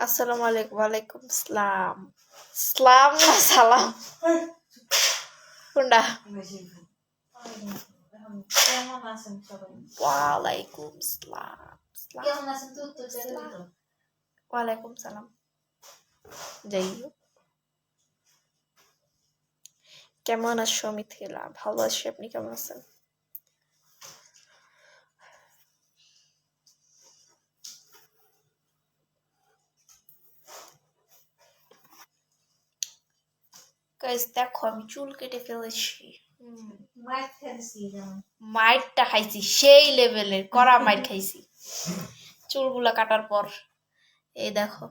আসসালামু আলাইকুম। ওয়ালাইকুম সালাম। সালাম না সালাম কোনটা? ওয়ালাইকুম সালাম। ওয়ালাইকুম সালাম। যাই হোক, কেমন আছো মিথিলা? ভালো আছি, আপনি কেমন আছেন? গাইস দেখো, আমি চুল কেটে ফেলেছি। মাইরটা খাইছি, সেই লেভেলের কড়া মাইর খাইছি চুলগুলা কাটার পর। এই দেখো,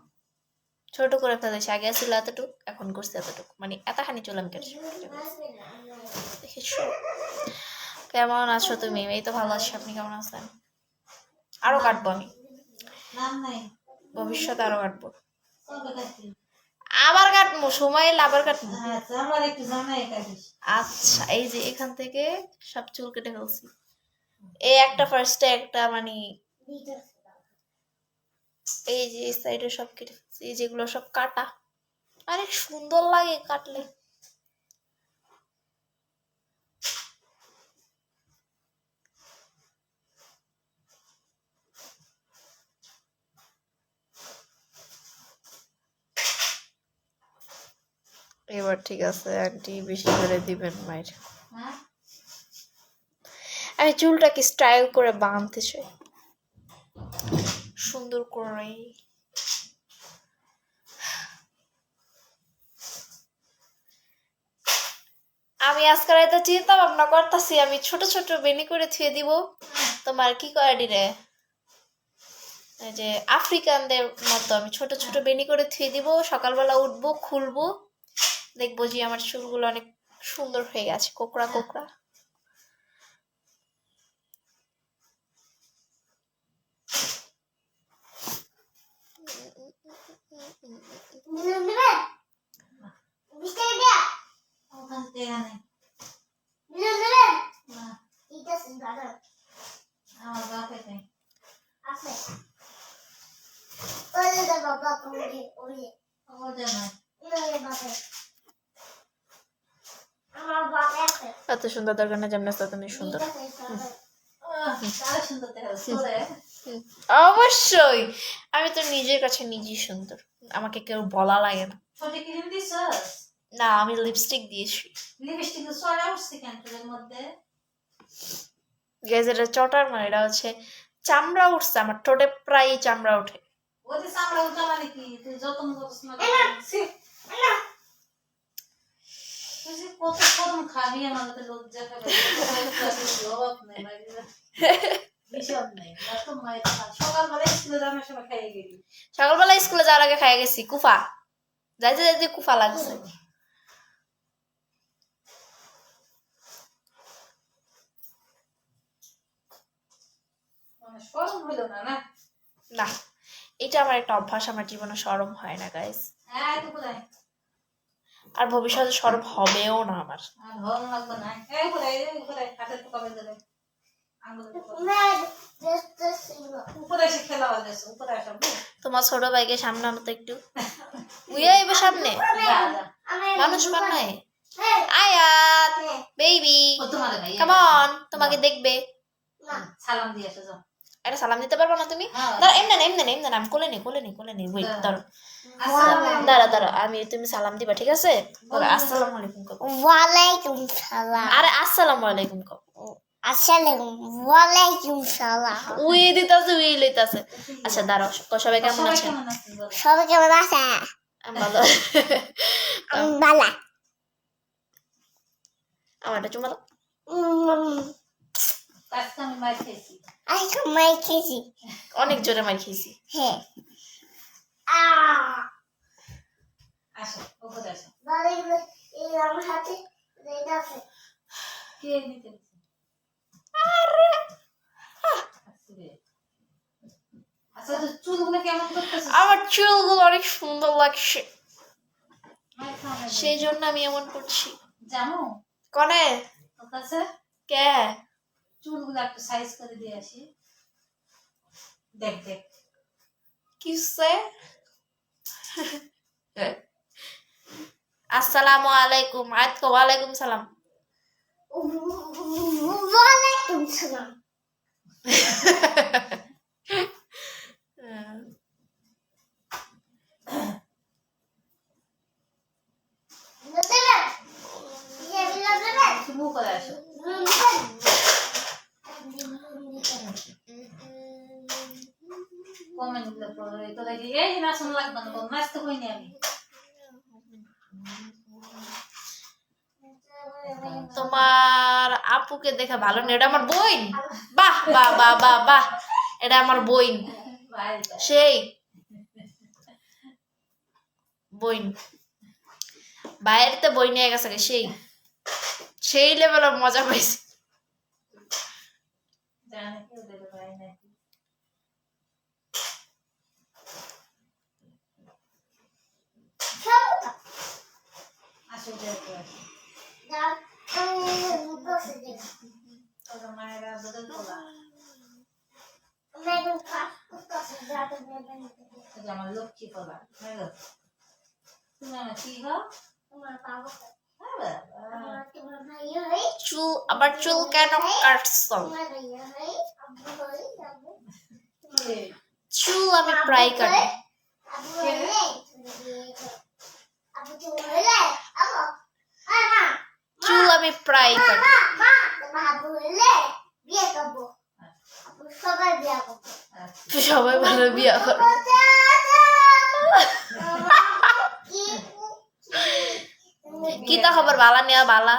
ছোট করে ফেলেছি। আগে ছিল এতটুক, এখন করছে এতটুক, মানে এতখানি চুল আমি কেটেছি। দেখেছো? কেমন আছো তুমি? এই তো ভালো আছি, আপনি কেমন আছেন? আরো কাটবো আমি, ভবিষ্যতে আরো কাটবো। আবার কাটবো, সময় এলে আবার কাটবো। আচ্ছা, এই যে এখান থেকে সব চুল কেটে ফেলছি। এই একটা ফার্স্টে একটা মানে এই যে এই সাইডে সব কেটে ফেলছি, এই যেগুলো সব কাটা। অনেক সুন্দর লাগে কাটলে। এবার ঠিক আছে, আন্টি বেশি করে দিবেন মায়ের। আমি চুলটাকে স্টাইল করে বাঁধতে চাই সুন্দর করে। আমি আজকে রাতে চিন্তা ভাবনা করতেছি, আমি ছোট ছোট বেনি করে থুয়ে দিব। তোমার কি কয়ডি রে, এই যে আফ্রিকানদের মতো আমি ছোট ছোট বেনি করে থুয়ে দিব। সকালবেলা উঠবো, খুলবো, দেখবো যে আমার চুলগুলো অনেক সুন্দর হয়ে গেছে, কোকড়া কোকড়া। এত সুন্দর দরকার না, যেমন তুমি সুন্দর। অবশ্যই, আমি তো নিজের কাছে নিজেই সুন্দর, আমাকে কেউ বলা লাগে না। না, আমি লিপস্টিক দিয়েছি। গাইস, এটা চটার মানে, এটা হচ্ছে চামড়া উঠছে আমার ঠোঁটে, প্রায় চামড়া ওঠে। সকালবেলা স্কুলে যাওয়ার আগে খাই গেছি কুফা, যাইতে যাইতে কুফা লাগছে। না, এটা আমার একটা অভ্যাস, আমার জীবনে শরম হয় না গাইস, আর ভবিষ্যতে শরম হবেও না আমার। তোমার ছোট ভাইকে সামনে আনো তো একটু, এবার সামনে মানুষ বানায়। আয়াত বেবি, কাম অন, তোমাকে দেখবে। সালাম দিয়ে আসো, এটা সালাম দিতে পারবো না তুমি? দাঁড়া, এমনি না এমনি না এমনি না, আমি কোলে নি কোলে নি কোলে নি, ওয়েট, দাঁড়ো দাঁড়া দাঁড়া, আমি, তুমি সালাম দিবা, ঠিক আছে? আসসালামু আলাইকুম কও। ওয়ালাইকুম সালাম। আরে আসসালামু আলাইকুম কও। আসসালামু আলাইকুম সালাম উই দিতাছে উই লইতাছে আচ্ছা দাঁড়াও সবাই কেমন আছেন সবাই কেমন আছে আমি ভালো বালা আমারটা চুমা দাও আজকে মাই খেয়েছি অনেক জোরে মার খেয়েছি হ্যাঁ আসো ওপরে আসো বালা এই আমার হাতে এটা আছে কে নিতে আচ্ছা তো চুলগুলো কেমন করতেছিস আমার চুলগুলো অনেক সুন্দর লাগছে সেই জন্য আমি এমন করছি জানো কনে তোর কাছে কে চুলগুলো একটু সাইজ করে দিয়ে আসি দেখ দেখ কিসে আসসালামু আলাইকুম আয়াত ওয়ালাইকুম সালাম ওয়ালাইকুম সালাম দেবেন ইয়ে বিলা দেবেন শুরু করে আসো কমেন্ট গুলো পড়ো তোরা কি এই নাচন লাগবে না নাচতে কইনি আমি তোমার আপুকে দেখে ভালো না এটা আমার বোন বাহ বাহ বাহ বাহ বাহ এটা আমার বোন সেই বোন বাইরেতে বই নিয়ে গেছে সেই সেই লেভেলের মজা পাইছি জানে কি ওদের ভাই নাকি আসো দেখো আসো তোরা মায়েরা বদল তোলা আমার লক্ষ্মী তোলা তুমি আমার কি হও চুল আবার চুল কেন কাটছো চুল আমি প্রায় কাটি চুল আমি প্রায় কাটি সবাই ভালো বিয়া করো কি তা খবর বালা নেওয়া বালা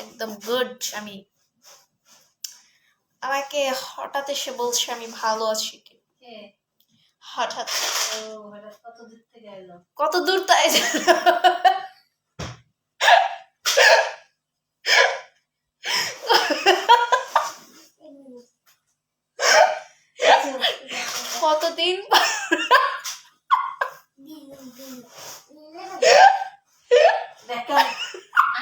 একদম গুড আমি আমাকে হঠাৎ এসে বলছে আমি ভালো আছি কি হঠাৎ কত দূর থেকে এলো কত দূর তাই কতদিন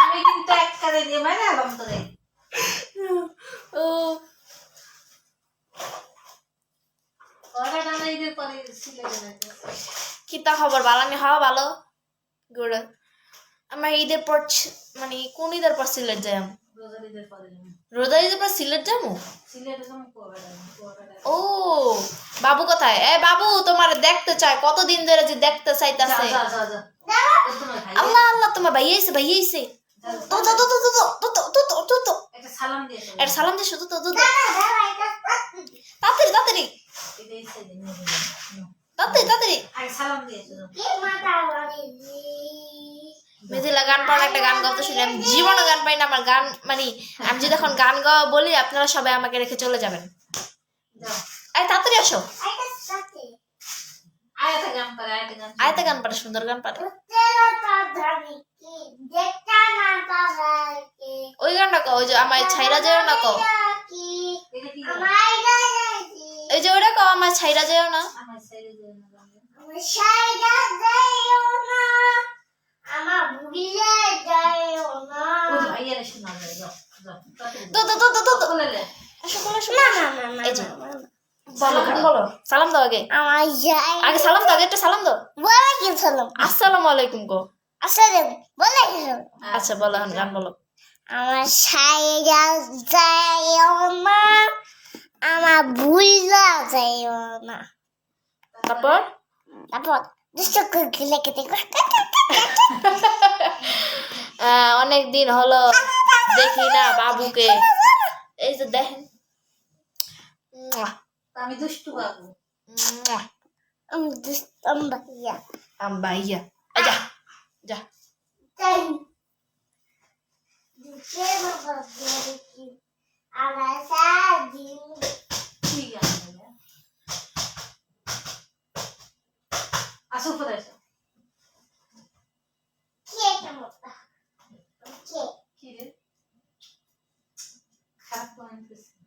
আমি কিন্তু এক কারে দিয়ে মানে আলাম তোরে ও ওরা গানা ঈদের পরে সিলেটে যাইতে কি তা খবর বালানি হওয়া ভালো গুড আমার ঈদের পর মানে কোন ঈদের পর সিলেট যাই রোজার ঈদের পরে রোজা ঈদের পর সিলেট যাবো সিলেটে যাবো কোয়াবেড়া ও বাবু কোথায় এ বাবু তোমার দেখতে চায় কতদিন ধরে যে দেখতে চাইতাছে যা যা যা তোমার ভাই আল্লাহ আল্লাহ তোমার ভাই আইছে তো তো তো তো তো তো তো তো তো তো একটা সালাম দিয়ে এর সালাম দে শুধু তো তো তাড়াতাড়ি তাড়াতাড়ি এটাই সাইডে নিয়ে তাড়াতাড়ি তাড়াতাড়ি আগে সালাম দিয়ে শুনো মেজিলা গান পাওয়ার একটা গান গাওয়া শুনি আমি জীবনে গান পাই না আমার গান মানে আমি যদি এখন গান গাওয়া বলি আপনারা সবাই আমাকে রেখে চলে যাবেন যাও এই তাড়াতাড়ি আসো আয়াতে গান পারে আয়াতে গান আয়তা গান পারে সুন্দর গান পারে ওই গানটা কও ওই যে আমায় ছাইরা যেও না কও এটা কি এই যে ওইটা কও আমায় ছাইরা যেও না আমার সাইডে দিয়ে না আমার ভুলে যাইও না ও ভাইয়ারে শোনা যায় যাও যাও তো তো তো তো তো বলে লে আসো বলো না না না এই যে বলো গান বলো সালাম দাও আগে আমার যাই আগে সালাম দাও আগে একটা সালাম দাও বলে কি সালাম আসসালামু আলাইকুম গো আসলে বলে কি সালাম আচ্ছা বলো এখন গান বলো আমার সাইরা যাইও না আমার ভুলে যাইও না তারপর তারপর দুষ্ট করে লেগে দেখো অনেক দিন হলো দেখি না বাবুকে এই যে দেখেন মুয়া, আমি দুষ্টু বাবু। মুয়া। আমি দুষ্টম ভাইয়া ভাইয়া এই যা যা তাই দুষ্টে বাবা দেখি আমার সারাদিন ঠিক আছে ভাইয়া। আসো উপরে আসো। খেয়ে কেমন খেয়ে কি রে? খারাপ বানাইতেছে।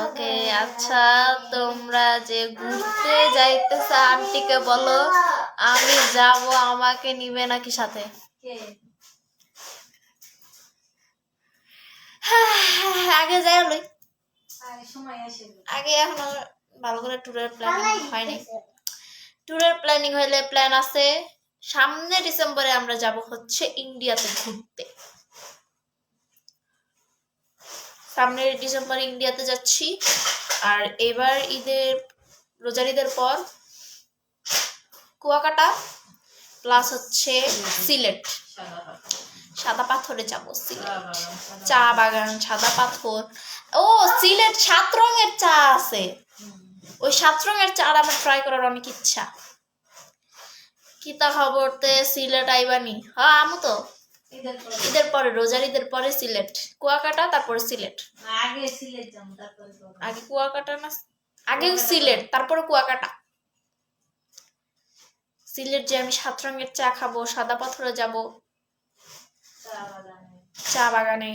ওকে আচ্ছা তোমরা যে ঘুরতে যাইতেছ আন্টিকে বলো আমি যাব আমাকে নিবে নাকি সাথে কে? আগে যাই লই আরে সময় আসে। আগে এখনো ভালো করে ট্যুরের প্ল্যানিং হয়নি ট্যুরের প্ল্যানিং হইলে প্ল্যান আছে সামনে ডিসেম্বরে আমরা যাব হচ্ছে ইন্ডিয়াতে ঘুরতে সামনের ডিসেম্বরে ইন্ডিয়াতে যাচ্ছি আর এবার রোজার ঈদের পর কুয়াকাটা প্লাস হচ্ছে সিলেট সাদা পাথরে যাব সিলেট চা বাগান সাদা পাথর ও সিলেট 7 রঙের চা আছে ওই 7 রঙের চা আমার ট্রাই করার অনেক ইচ্ছা কিতা খবরতে সিলেট আইবানি হ্যাঁ আমু তো ঈদের পরে রোজার ঈদের পরে সিলেট কুয়াকাটা তারপরে সিলেট আগে সিলেট যাম তারপরে আগে কুয়াকাটা না আগে সিলেট তারপরে কুয়াকাটা সিলেট যে আমি 7 রঙের চা খাবো সাদা পাথরে যাব চা বাগানে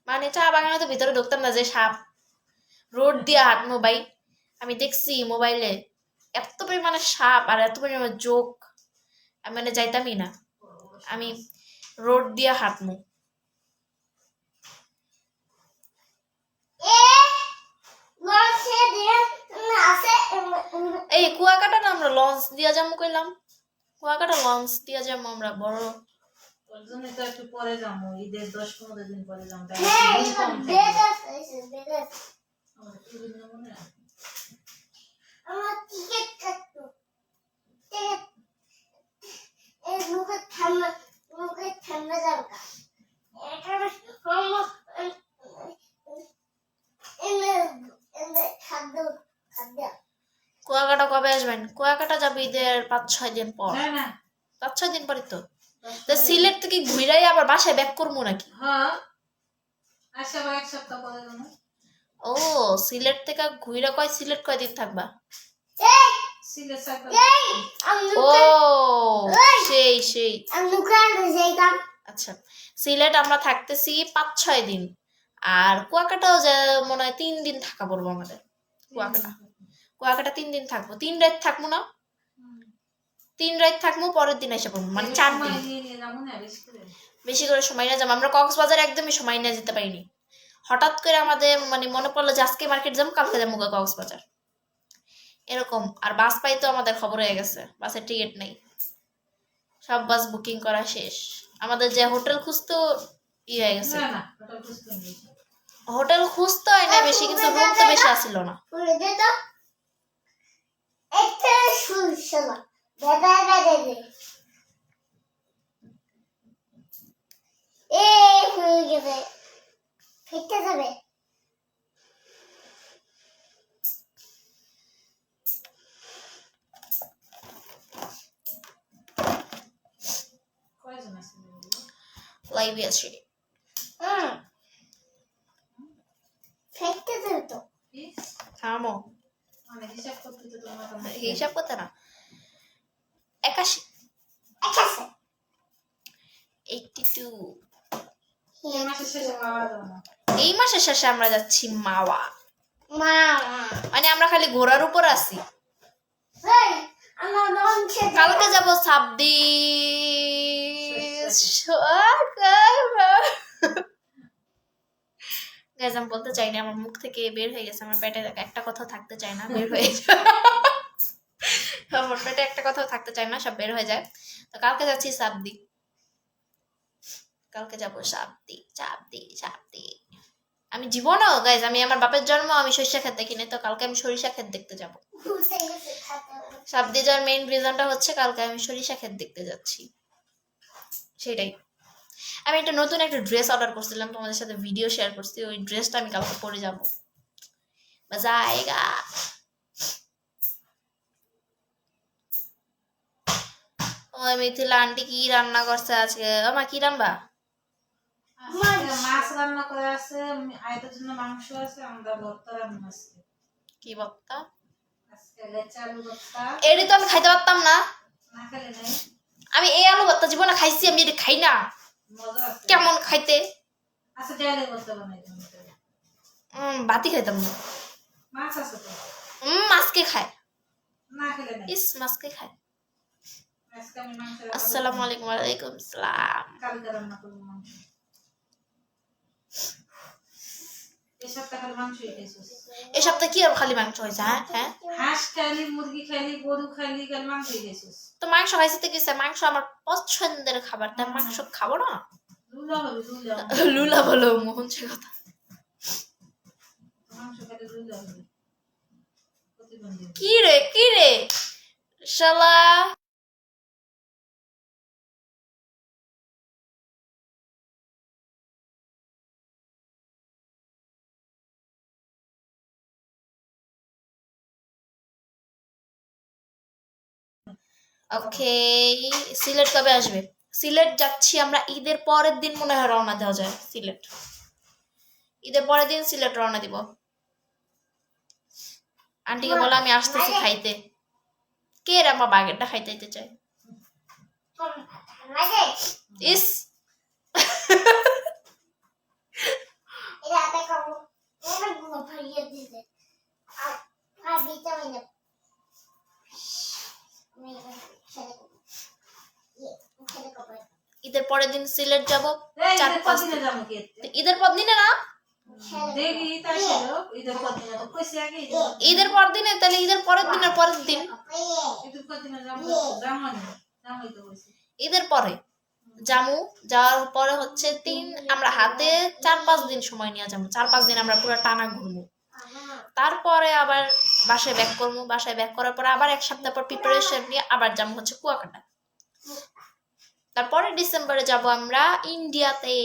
মানে চা বাগানে তো ভিতরে ঢুকতাম না যে সাপ রোড দিয়ে হাঁটবো ভাই আমি দেখছি মোবাইলে এত পরিমাণে সাপ আর এত পরিমাণে জোক আমি মানে যাইতামই না আমি রোড দিয়ে হাঁটবো লঞ্চে দিয়ে আছে এই কুয়াকাটা না আমরা লঞ্চ দিয়া যাবো কইলাম কুয়াকাটা লঞ্চ দিয়া যাবো আমরা বড় ওর জন্য তো একটু পরে যাবো ঈদের 10-15 দিন পরে যাবো তাই হ্যাঁ দিন কম থাকবে। বেদ আছে আমাদের ট্যুরের জন্য মনে আছে। আমার টিকিট কাটতো টিকিট এই মুখে ঠান্ডা দরকার এখানে খাদ্য কুয়াকাটা কবে আসবেন কুয়াকাটা যাবো ঈদের 5-6 দিন পর না না 5-6 দিন পরে তো সিলেট থেকে ঘুরাই আবার বাসায় ব্যাক করবো নাকি হ্যাঁ আচ্ছা আবার 1 সপ্তাহ পরে যাবো। ও সিলেট থেকে ঘুরে সিলেট কয়দিন থাকবা সিলেট সাইকেল ও সেই আচ্ছা সিলেট আমরা থাকতেছি 5-6 দিন আর কুয়াকাটাও যে মনে হয় 3 দিন থাকা পড়বো আমাদের কুয়াকাটা 3 দিন থাকবো 3 রাত থাকবো না 3 রাত থাকবো পরের দিন এসে পড়বো মানে 4 দিন বেশি করে সময় না যাবো আমরা কক্সবাজার একদমই সময় নিয়ে যেতে পারিনি হঠাৎ করে আমাদের মানে মনে পড়লো যে আজকে মার্কেট যাবো কালকে যাবো কক্সবাজার এরকম আর বাস পাই তো আমাদের খবর হয়ে গেছে বাসের টিকিট নেই সব বাস বুকিং করা শেষ আমাদের যে হোটেল খুঁজতো হয়ে গেছে না না ওটা বুঝতে নেই হোটেল খুঁজতে হয় না বেশি কিন্তু রুম তো বেশি আসিল না ফিরতে যাবে কয়জন আছে লাইভে আছে ফিরতে যাবে তো থামো মানে হিসাব করতে তো তোমার হিসাব করতে না 81 82 এই মাসের শেষে মারা যাবো না এই মাসের শেষে আমরা যাচ্ছি মাওয়া মা মানে আমরা খালি ঘোড়ার উপর আছি আমার লঞ্চে কালকে যাবো 26 গাইজ আমি বলতে চাই না আমার মুখ থেকে বের হয়ে গেছে আমার পেটে একটা কথা থাকতে চায় না বের হয়ে যায় আমার পেটে একটা কথা থাকতে চায় না সব বের হয়ে যায় তো কালকে যাচ্ছি সাবদি কালকে যাবো সাবদি আমি জীবনও গাইজ আমি আমার বাপের জন্ম আমি সরিষা ক্ষেত দেখিনি তো কালকে আমি সরিষা ক্ষেত দেখতে যাবো সাবদি যাওয়ার মেইন রিজনটা হচ্ছে কালকে আমি সরিষা ক্ষেত দেখতে যাচ্ছি সেটাই আমি একটা নতুন একটা ড্রেস অর্ডার করছিলাম, তোমাদের সাথে ভিডিও শেয়ার করছি, ওই ড্রেসটা আমি কালকে পরে যাবো। মজা আয়েগা। ওই মিথিলা আন্টি কি রান্না করছে আজকে? মা কি রান্না? আজকে মাছ রান্না করা আছে, আয়তের জন্য মাংস আছে, আমরা ভর্তা রান্না আছে। কি বক্তা? আজকে লেচা আলু ভর্তা। এটি তো আমি খাইতে পারতাম না। না খেলে নাই, আমি এই আলু ভর্তা জীবনে খাইছি, আমি এটা খাই না। মজা আছে। কেমন খাইতে? আচ্ছা ডাইলে ভর্তা বানাই দিলাম। বাতি খাইতাম না। মাছ আছে তো, মাছকে খায়। না খেলে নাই। ইস মাছকে খায়। আজকে আমি মাংস আসসালামু আলাইকুম। ওয়ালাইকুম আসসালাম। কালকে রান্না করবো মাংস। এই সপ্তাহে খালি মাংসই খাইছিস? এই সপ্তাহে কি আর খালি মাংস হয়েছে? হ্যাঁ, হাঁস খাইলি, মুরগি খাইলি, গরু খাইলি, খালি মাংসই খাইছিস। তো মাংস খাইছে তো কিসে? মাংস আমার পছন্দের খাবার, তাই মাংস খাবো না? লুলা হবে, লুলা। লুলা বলো মোহন সে কথা। মাংস খেলে লুলা হবে, প্রতিবন্ধী। কি রে শালা। ওকে, সিলেট কবে আসবে? সিলেট যাচ্ছি আমরা ঈদের পরের দিন, মনে হয় রওনা দেওয়া যায় সিলেট। ঈদের পরের দিন সিলেট রওনা দিব। আন্টিকে বলে আমি আসতেছি খাইতে। কে রে আমার বাগেরটা খাইতে দিতে চায়? ইস ঈদের পরের দিন সিলেট যাব। ঈদের পর দিনে না, ঈদের পর দিনে, তাহলে ঈদের পরের দিনের পরের দিন, ঈদের পরে জামু। যাওয়ার পরে হচ্ছে আমরা হাতে 4-5 দিন সময় নিয়ে যাবো। 4-5 দিন আমরা পুরো টানা ঘুরবো। তারপরে আবার বাসায় ব্যাক করবো। বাসায় ব্যাক করার পরে আবার 1 সপ্তাহ পর প্রিপারেশন নিয়ে আবার যাবো হচ্ছে কুয়াকাটা। তারপরে ডিসেম্বরে যাব আমরা ইন্ডিয়াতে।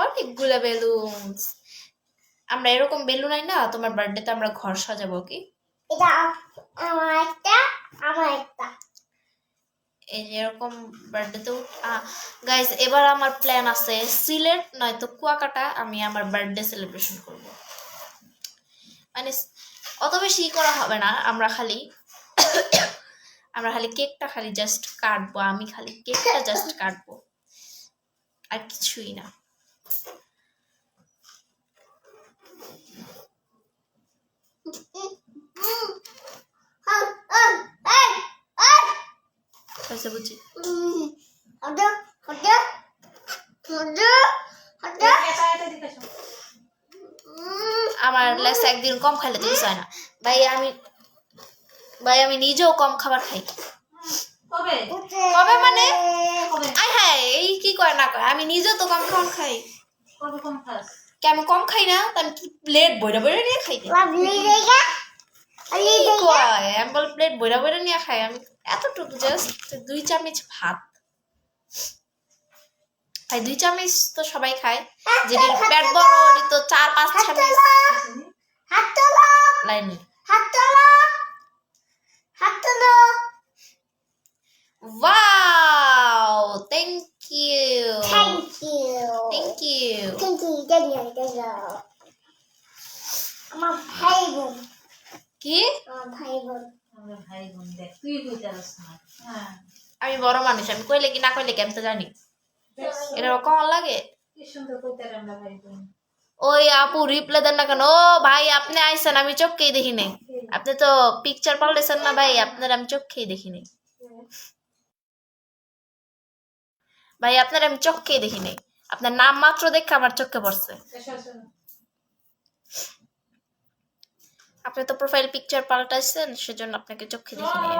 অনেকগুলো বেলুন। আমরা এরকম বেলুন আই না, তোমার বার্থডেতে আমরা ঘর সাজাবো। কি এই এরকম বার্থডেতে গাইস, এবার আমার প্ল্যান আছে সিলেট নয়তো কুয়াকাটা আমি আমার বার্থডে সেলিব্রেশন করব। মানে অত বেশি করা হবে না, আমরা খালি কেকটা খালি জাস্ট কাটবো। আমি খালি কেকটা জাস্ট কাটবো, আর কিছুই না। বুঝছি আমার লেস একদিন কম খাইলে তো কিছু হয় না ভাই। আমি নিজেও কম খাবার খাই। কবে মানে হ্যাঁ, এই কি করে না করে, আমি নিজেও তো কম খাবার খাই। আমি কম খাই না, আমি কি প্লেট বইরা বইরা নিয়ে খাই? আমি বল প্লেট বইরা বইরা নিয়ে খাই। আমি এতটুকু জাস্ট 2 চামচ ভাত খাই। 2 চামচ তো সবাই খায়, যেটা পেট বড় ওটি তো 4-5 চামচ। Line wow, thank you. আমার ভাই বোন। কি ভাই বোন দেখ তুই কইতে পারছ না। আমি বড় মানুষ, আমি কইলে কি না কইলে কি আমি তো জানি। এটা কেমন লাগে? কি সুন্দর কইতে আমরা ভাই বোন। ওই আপু রিপ্লাই দেন না কেন? ও ভাই আপনি আইছেন, আমি চোখকেই দেখি নাই। আপনি তো পিকচার পাল্টেছেন না ভাই, আপনার আমি চোখকেই দেখি নাই ভাই, আপনার আমি চোখকেই দেখি নাই। আপনার নাম মাত্র দেখে আমার চোখে পড়ছে। আপনি তো প্রোফাইল পিকচার পাল্টাইছেন, সেজন্য আপনাকে চোখে দেখি নাই।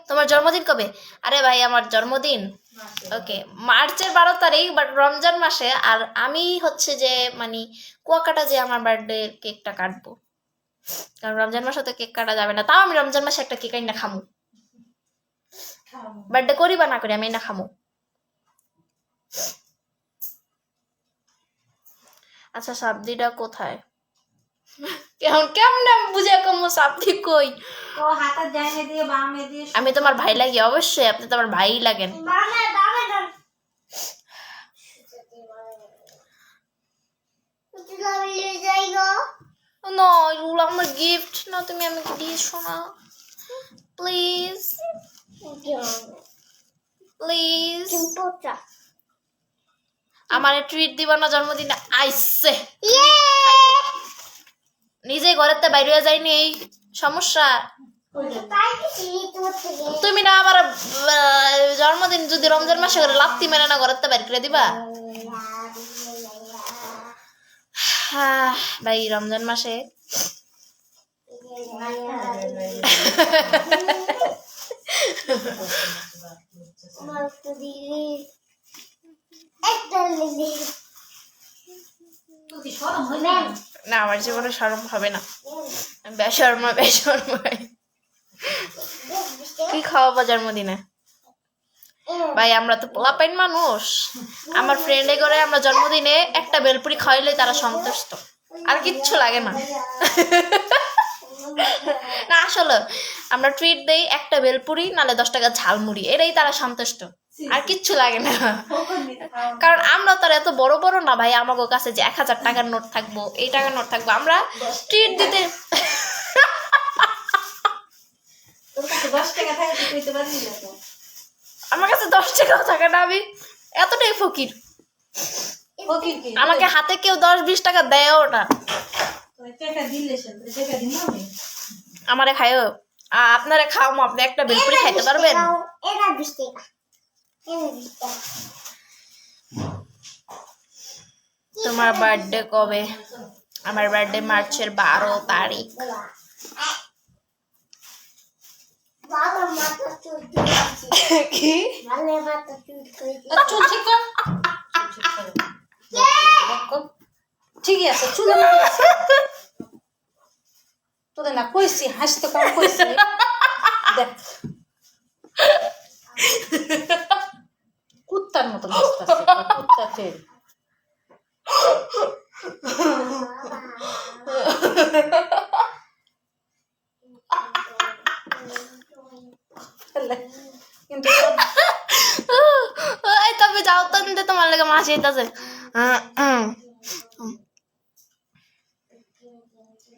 তোমার জন্মদিন কবে? আরে ভাই আমার জন্মদিন ওকে মার্চের 12 তারিখ, বাট রমজান মাসে। আর আমি হচ্ছে যে মানে কুয়াকাটা যে আমার বার্থডে কেকটা কাটবো। কারণ রমজান মাসে তো কেক কাটা যাবে না, তাও আমি রমজান মাসে একটা কেক না খামু। বার্থডে করি বা না করি আমি না খামু। আচ্ছা সাবদিটা কোথায়? কেমন বুঝে কম সাবদি কই? ও হাতে ডাইনে দিয়ে বামে দিয়ে আমি তোমার ভাই লাগি, অবশ্যই আপনি তো আমার ভাই লাগেন। বামে বামে দাও তুই নিয়ে যাই গো না এগুলো আমার গিফট না, তুমি আমাকে দিয়েছো না, প্লিজ প্লিজ। চিম্পটা আমার ট্রিট দিব না জন্মদিনে আইসে, ইয়ে নিজে ঘরের তো বাইরে যাইনি, এই সমস্যা। তাই কি তোর থেকে তুমি না আমার জন্মদিন যদি রমজান মাসে করে লাত্তি মেরে না ঘরের তো বাইর করে দিবা। হ্যাঁ ভাই রমজান মাসে তুই শরম হয় না? না আমার জীবনে শরম হবে না, বেশরমা কি খাওয়াবো জন্মদিনে? ভাই আমরা তো পোলাপাইন মানুষ, আমার ফ্রেন্ডে করে আমরা জন্মদিনে একটা বেলপুরি খাওয়াইলে তারা সন্তুষ্ট, আর কিচ্ছু লাগে না। না আসলে আমরা ট্রিট দেই একটা বেলপুরি নালে 10 টাকা ঝালমুড়ি, এটাই তারা সন্তুষ্ট, আর কিচ্ছু লাগে না। কারণ আমরা তো আর এত বড় বড় না ভাই, আমাদের কাছে যে 1000 টাকার নোট থাকবো, এই টাকার নোট থাকবো, আমরা ট্রিট দিতে তোর কাছে 10 টাকা থাকে তুই কইতে পারবি না তো? আমার কাছে 10 টাকাও থাকে না, আমি এতটাই ফকির। ওকে কি আমাকে হাতে কেউ 10-20 টাকা দেয়ও না। তুই টাকা দিলে সে টাকা দিন আমি আমারে খায়ও, আপনারে খাওয়াবো, আপনি একটা বেলপুরি খাইতে পারবেন? এটা 20 টাকা এটা 20 টাকা তোমার বার্থডে কবে? আমার বার্থডে মার্চের 12 তারিখ। বাবা মাথা চুল তুলেছি কি? ভালো মাথা চুল তুলেছি চুল ঠিক কর ঠিকই আছে চুল তোদের না কইছি হাসতে কম কইছি দেখ কুত্তার মতো হাসতেছে কুত্তা ফের কিন্তু এই তবে যাও তো, কিন্তু তোমার লাগে মাসি হইতাছে।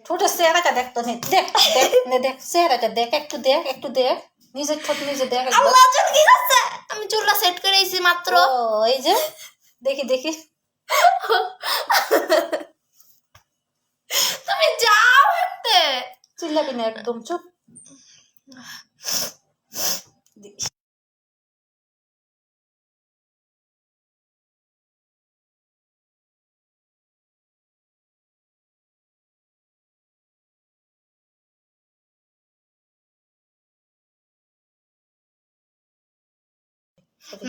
ঠোঁটের চেহারাটা দেখ তো দেখ দেখ দেখ চেহারাটা দেখ একটু দেখ নিজের ঠোঁট নিজে দেখ একবার। আল্লাহ চুল কি করছে? আমি চুলটা সেট করে আইছি মাত্র। ও এই যে দেখি তুমি যাও হেঁটে। চিল্লাবি না একদম চুপ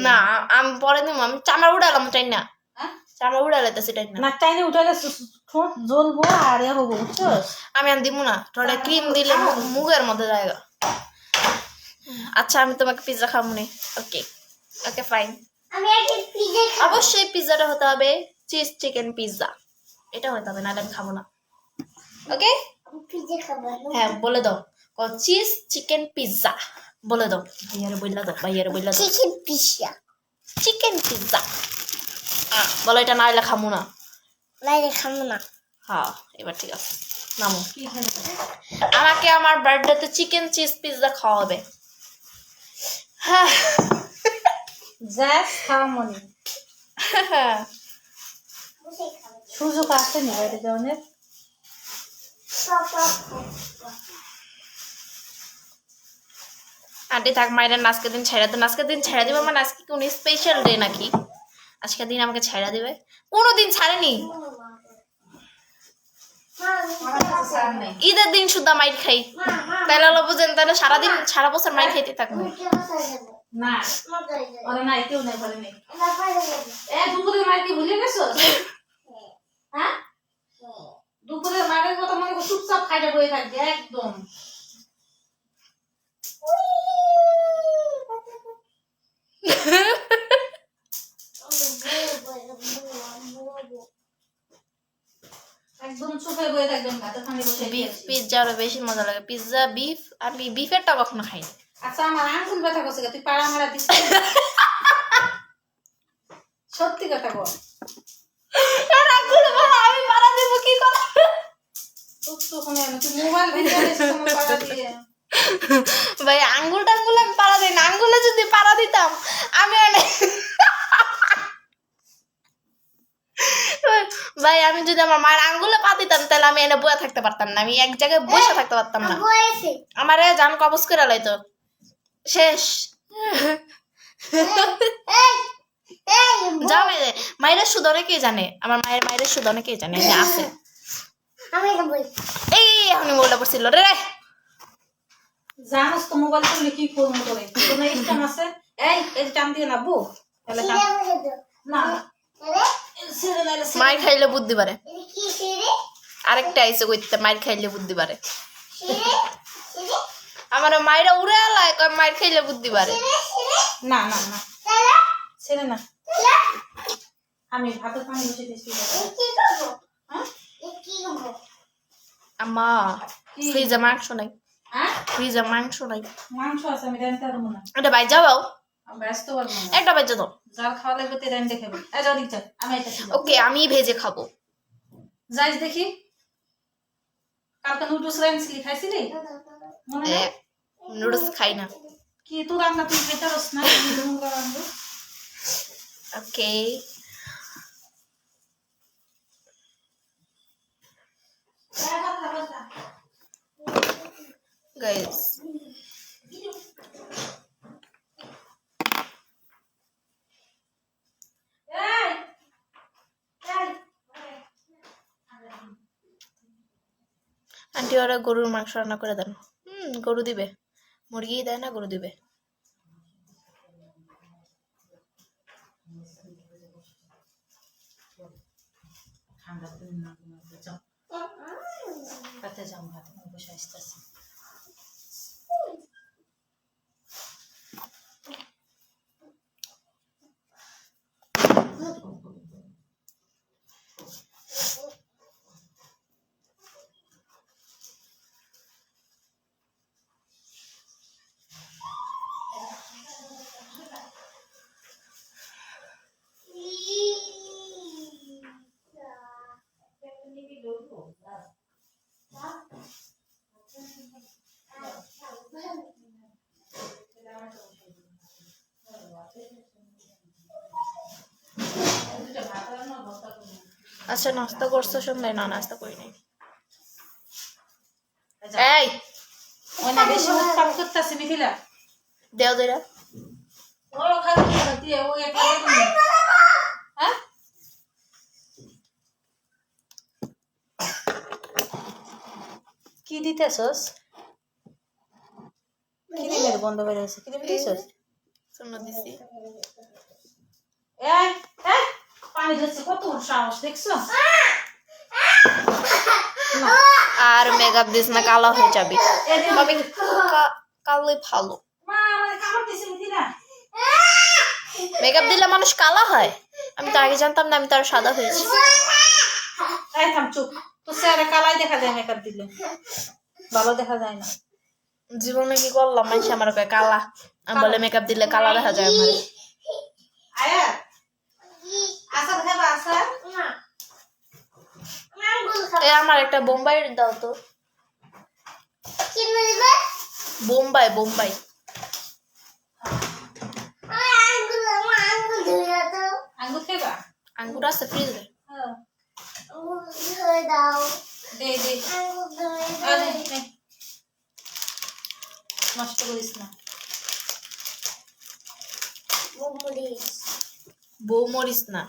না আমি পরে দিব, আমি চামড়া উড়ালাম টাই না, হ্যাঁ? চামড়া উড়ালাইতেছি টাই না। নাক টাইনে উঠালে ঠোঁট জ্বলবো আর এ হবো বুঝছস আমি আর দিব না, থোড়া ক্রিম দিলে মুখের মধ্যে জায়গা। আচ্ছা আমি তোমাকে পিৎজা খাবো নি। ওকে ওকে ফাইন। আমি একটা পিজা খাবো অবশ্যই পিৎজাটা হতে হবে চিজ চিকেন পিৎজা, এটা হতে হবে, নাহলে আমি খাবো না। ওকে আমি পিজা খাবো হ্যাঁ বলে দাও, চিজ চিকেন পিৎজা বলে দাও, ভাইয়ারে বইলা দাও, ভাইয়ারে বইলা দাও, চিকেন পিজা চিকেন পিৎজা বলো, এটা না হলে খামো না। লাইরে খাবো না হ্যাঁ এবার ঠিক আছে, নামো। কি খালি আমাকে আমার বার্থডেতে চিকেন চিজ পিৎজা খাওয়াবে। হ্যাঁ জাস্ট খাওয়া মনে বসে খাবো সুযোগ আছে নি বাইরে যাওয়ার আন্টি থাক মায়ের আজকে দিন ছেড়ে দেন, আজকে দিন ছেড়ে দিবে মানে আজকে কোন স্পেশাল ডে নাকি? আজকে দিন আমাকে ছেড়ে দিবে? কোনোদিন ছাড়েনি, ঈদের দিন শুদ্ধ মাইর খাই, তাইলে বুঝেন, তাহলে সারাদিন সারা বছর মাইর খাইতে থাকবো। না ওরে নাই কেউ নাই ঘরে নেই এ দুপুরে মার কি ভুলে গেছো হ্যাঁ দুপুরে মায়ের কথা মনে করে চুপচাপ খাইটা বয়ে থাকবে একদম। একদম চুপে বয়ে থাকবেন ভাতে খানি বসে বিফ পিৎজা আরো বেশি মজা লাগে। পিৎজা বিফ, আমি বিফেরটা কখনো খাই না। আচ্ছা আমার আঙ্গুল ব্যথা করছে তুই পাড়া মারা দিস সত্যি কথা বল আমি পাড়া দেবো কি কথা? তুই মোবাইল ভেঙে পাড়া দিয়ে ভাই আঙ্গুল টাঙ্গুল আমি পাড়া দিই না। আঙ্গুলে যদি পাড়া দিতাম আমি অনেক ভাই আমি যদি আমার মায়ের আঙ্গুলে পা দিতাম তাহলে আমি এনে বসে থাকতে পারতাম না, আমি এক জায়গায় বসে থাকতে পারতাম না। আমারে জান কবজ করে লাইতো শেষ। যাও মায়ের সুদ অনেকেই জানে, আমার মায়ের সুদ অনেকেই জানে আছে। এই আমি মোবাইলটা পড়ছিল রে। জানোস তো মোবাইল করলে কি করবো তোরে কোনো ইনকাম আছে? এই টান দিয়ে না বউ তাহলে না মায়ের খাইলে বুদ্ধি পারে। আরেকটা আইসে কইতে মায়ের খাইলে বুদ্ধি পারে। আমার মায়েরা উড়ে আলায় কয় মায়ের খাইলে বুদ্ধি পারে। না না না ছেড়ে না আমি ভাতের পানি বসে দিয়েছি আম্মা ফ্রিজে মাংস নাই, ফ্রিজে মাংস নাই। মাংস আছে আমি রান্না করবো না। এটা ভাই যাও ব্যস্ত পারবো না। একটা ভেজে দাও। যার খাওয়া লাগবে তে রান্না খাবে। যাও দিক যা আমি এটা ওকে আমি ভেজে খাবো। যাইস দেখি কালকে নুডলস রান্নাছিলি খাইছিলি মনে নেই? নুডলস খাই না। কি তুই রান্না তুই খেতে পারস না? রান্না ওকে গাইস আন্টি ওরা গরুর মাংস রান্না করে দেন। গরু দিবে, মুরগি দেয় না, গরু দিবে। ভাতে যাও ভাতে বসে আসতেছি। আচ্ছা নাস্তা করছো সন্ধ্যায়? না নাস্তা করি নাই। এই ওই না বেশি উৎপাদ করতেছে মিথিলা দেও দেরা ও খারাপ করে দিয়ে ও একটা হ্যাঁ কি দিতেছস? কি দিলে বন্ধ হয়ে যাচ্ছে? কি দিতেছস? শোনো দিছি। এই এই পানি দিচ্ছে কত সাহস দেখছো? আর মেকআপ দিস না, কালো হয়ে যাবে। তবে কালোই ভালো। মা আমারে কামড় দিছে মিথিলা। মেকআপ দিলে মানুষ কালো হয়? আমি তো আগে জানতাম না, আমি তো আর সাদা হয়েছি। এই থাম চুপ। তো স্যারে কালাই দেখা যায় মেকআপ দিলে, ভালো দেখা যায় না। জীবনে কি করলাম, মানুষ আমার কয় কালা, আমি বলে মেকআপ দিলে কালা দেখা যায় আমার। আয়া আসাদ খাবা আসাদ? আমার একটা বোম্বাই দাও তো। বোম্বাই বোম্বাই আঙ্গুর খাইবা? আঙ্গুর আছে ফ্রিজে। দে দে আরে নষ্ট করিস না। বউ মরিচ না,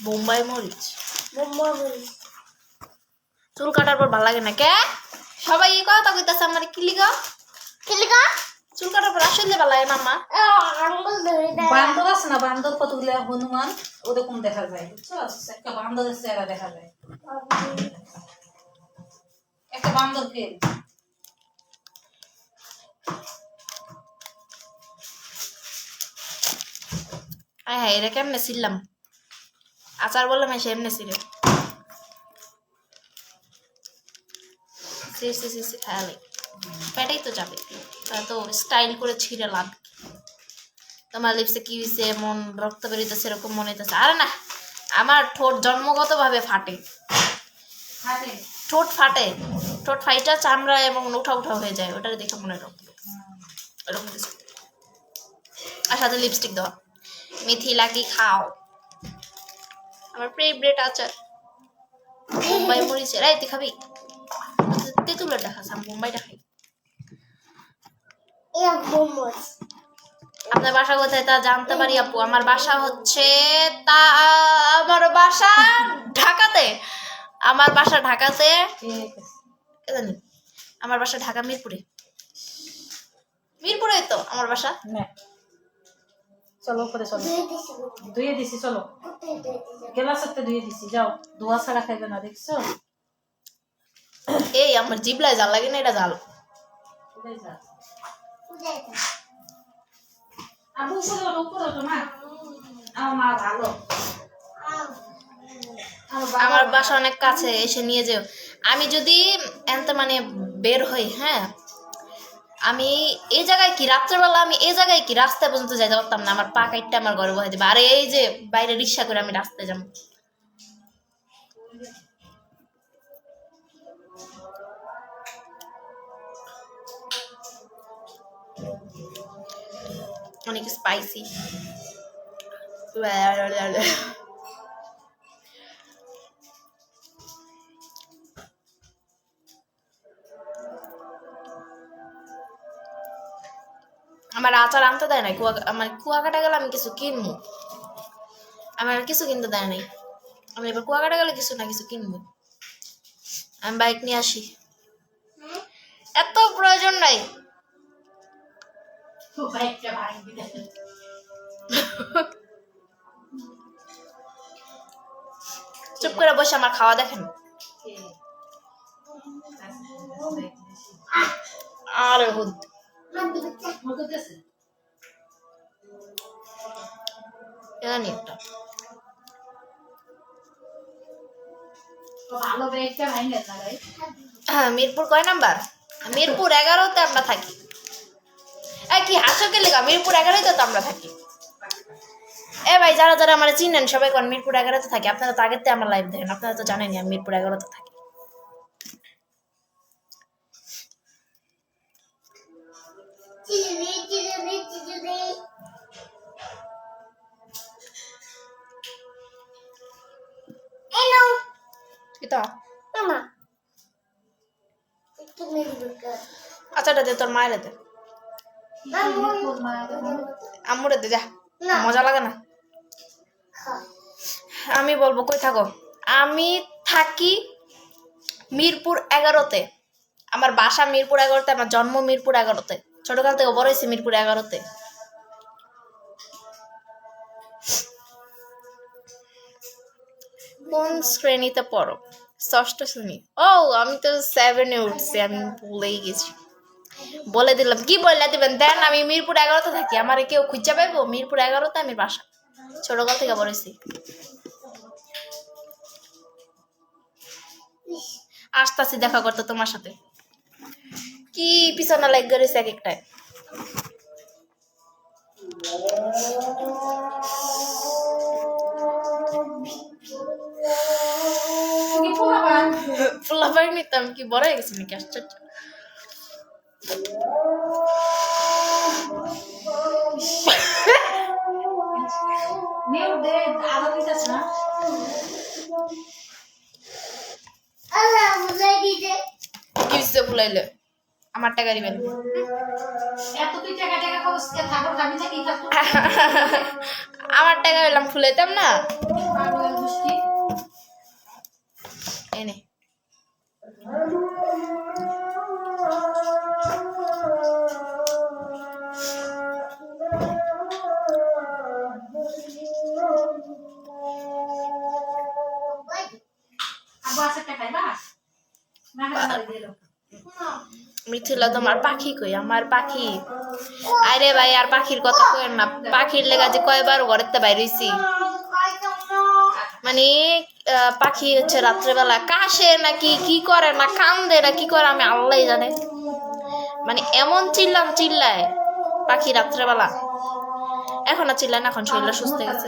বোম্বাই মরিচ। চুল কাটার পর ভালো লাগে না কে? সবাই এই কথা কইতাছে আমার। কিলিগা চুল কাটার পর আসলে ভালো লাগে না। মা বান্দর আছে না, বান্দর কতগুলো হনুমান ওরকম দেখা যায় বুঝছো? একটা বান্দরের চেহারা দেখা যায়। একটা বান্দর ফেল হ্যাঁ হ্যাঁ, এটা কেমনে ছিললাম? আচার বললাম এসে এমনি ছিল। খায়ালে পেটেই তো যাবে, তা তো স্টাইল করে ছিঁড়ে লাভ কি? তোমার লিপসে কি হয়েছে, এমন রক্ত বেরিয়েছে এরকম মনে হইতেছে? আরে না, আমার ঠোঁট জন্মগতভাবে ফাটে, হাতে ঠোঁট ফাটে, ঠোঁট ফাইটা চামড়া এবং উঠা উঠা হয়ে যায়, ওটা দেখে মনে রক্ত এরকম কিছু। আর সাথে লিপস্টিক দেওয়া। মিথিলা কি খাও? আমার ফেভারিট আচার বোম্বাই মরিচের। এই তুই খাবি? তেঁতুলেরটা খাস, আমি বোম্বাইটা খাই। এই মোমোস আপনার বাসা কোথায় তা জানতে পারি আপু? আমার বাসা হচ্ছে আমার বাসা ঢাকাতে। আমার বাসা ঢাকাতে। কে জানি? আমার বাসা ঢাকা মিরপুরে। মিরপুরে তো আমার বাসা। চলো উপরে চলো, ধুয়ে দিছি ধুয়ে দিছি, চলো কোথায় ধুয়ে দিছি গ্লাস একটা ধুয়ে দিছি, যাও। ধোয়া ছাড়া খাইবে না, দেখছো? এই আমার জিবলায় জাল লাগে না, এটা জাল। কোথায় যা? কোথায় আবু উপরে ওঠো, উপরে ওঠো মা। আমার মা ভালো। আমার বাসা অনেক কাছে, এসে নিয়ে যেও। আমি যদি এনতে মানে বের হই, হ্যাঁ, আমি এই জায়গায় কি রাত্রেবেলা আমি এই জায়গায় কি রাস্তায় পর্যন্ত যাইতে পারতাম না, আমার পা কাটটা আমার ঘরে বসে যাবে। আর এই যে বাইরে রিক্সা করে আমি রাস্তায় যাবো। অনেক স্পাইসি। আমার আচার আনতে দেয় নাই, আমার কুয়াকাটা গেলে আমি কিছু কিনবো, আমার কিছু কিনতে দেয় নাই। আমি এবার কুয়াকাটা গেলে কিছু না কিছু কিনবো। আমি বাইক নিয়ে আসি, এত প্রয়োজন নাই। চুপ করে বসে আমার খাওয়া দেখেন। আরে হুদ জানি একটা ভালো ব্রেকটা ভাঙে না ভাই। মিরপুর কয় নাম্বার? মিরপুর 11তে আমরা থাকি। কি হাসো কে লেখা? মিরপুর 11তে তো আমরা থাকি। এ ভাই, যারা যারা আমার চিনেন সবাই কোন মিরপুর 11তে থাকি। আপনারা তো আগের থেকে আমার লাইভ দেখেন, আপনারা তো জানেনই আমি মিরপুর 11তে থাকি। এটা মামা একটু মেরে দিও আচ্ছাটা দে, তোর মায়ের দে, আম্মুরে দে, যা, মজা লাগে না। আমি বলবো কই থাকো? আমি থাকি মিরপুর 11তে। আমার বাসা মিরপুর 11তে, আমার জন্ম মিরপুর 11তে, ছোটকাল থেকে বড় হয়েছি মিরপুর 11তে। কোন শ্রেণীতে পড়ো? ষষ্ঠ শ্রেণী। ও, আমি তো 7-এ উঠছি, আমি ভুলেই গেছি। বলে দিলাম, কি বললে দিবেন দেন। আমি মিরপুর 11তে থাকি, আমার কেউ খুঁজে পাইবো? মিরপুর 11তে আমি বাসা, ছোটকাল থেকে বড় হয়েছি। আসতাছি দেখা করতে তোমার সাথে। কি পিছনে লাইক করেছে এক একটায়। ফুলা পাই নিতাম, কি বড় হয়ে গেছে নাকি? আশ্চর্য। কি হচ্ছে ফুলাইলে? আমার টাকা দিবেন। আমার টাকা পেলাম ফুলাইতাম না। এনে আবু আছে টাকা খাইবা না? খাইবা দিলো মিথিলা তোমার পাখি কই, আমার পাখি। আরে ভাই আর পাখির কথা কইেন না, পাখির লেগা যে কয়বার ঘরেতে বাইর হইছি। মানে পাখি হচ্ছে রাত্রেবেলা কাশে নাকি কি করে না কান্দে না কি করে আমি আল্লাহ জানে। মানে এমন চিল্লায় পাখি রাত্রেবেলা। এখন আর চিল্লায় না, এখন শরীরটা সুস্থ হয়ে গেছে।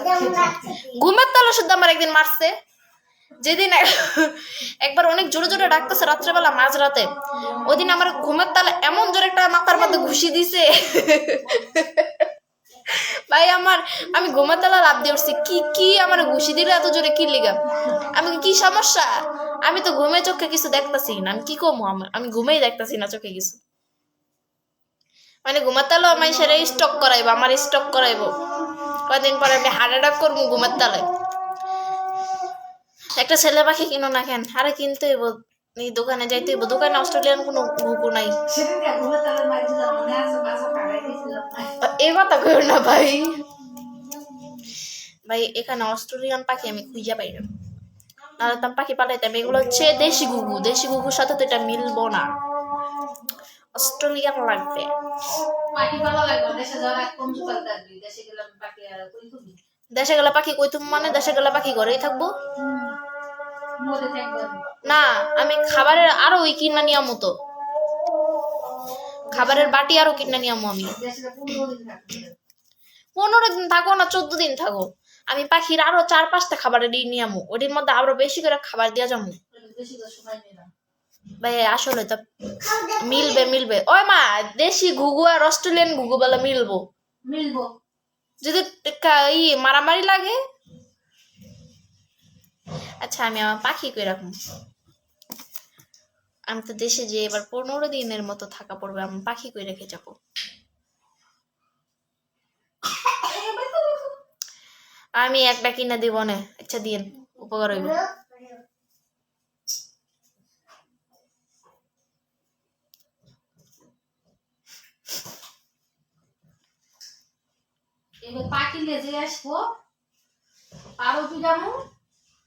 ঘুমের তালে শুদ্ধ আমার একদিন মারছে, যেদিন একবার অনেক জোরে জোরে ডাকতেছে রাত্রেবেলা মাঝরাতে, ওইদিন আমার ঘুমের তালে এমন জোরে একটা মাথার মধ্যে ঘুষি দিছে ভাই আমি ঘুমের তালা লাভ দিয়ে উঠছি, কি আমার ঘুষি দিলে এত জোরে কি লিগা? আমি কি সমস্যা? আমি তো ঘুমে চোখে কিছু দেখতেছি না, আমি কি কমু? আমি ঘুমেই দেখতেছি না চোখে কিছু। মানে ঘুমের তালে আমি সেটা স্টক করাইবো, আমার স্টক করাইবো। কয়দিন পরে আমি হার্ট অ্যাটাক করবো ঘুমের তালে। একটা ছেলে পাখি কিনো না কেন? আরে কিনতে হইব, দোকানে যাইতে হইব। দোকানে অস্ট্রেলিয়ান কোনো ঘুঘু নাই। এই কথা কইও না ভাই। ভাই এখানে অস্ট্রেলিয়ান পাখি আমি খুঁজে পাই না, নাহলে তো পাখি পালাইতাম। এগুলো হচ্ছে দেশি ঘুঘু, দেশি ঘুঘুর সাথে তো এটা মিলবো না, অস্ট্রেলিয়ান লাগবে। দেশে গেলে পাখি কই তুমি? মানে দেশে গেলে পাখি ঘরেই থাকবো না? আমি খাবারের আরো ওই কিনা নিয়ামো, তো খাবারের বাটি আরো কিনা নিয়ামো। আমি 15 দিন থাকো না 14 দিন থাকো, আমি পাখির আরো 4-5টা খাবারের নিয়ামো, ওটির মধ্যে আরো বেশি করে খাবার দিয়া যাবো। ভাই আসলে তো মিলবে। ওই মা, দেশি ঘুঘু আর অস্ট্রেলিয়ান ঘুঘু বেলা মিলবো যদি মারামারি লাগে। আচ্ছা আমি আমার পাখি কই রাখবো? আমি তো দেশে যে এবার 15 দিনের মতো থাকা পড়বে, আমি পাখি কই রেখে যাবো? আমি একটা কিনা দিব না। আচ্ছা দিন, উপকার হইব। এবার পাখি লেজে আসবো, তারও পিজামো,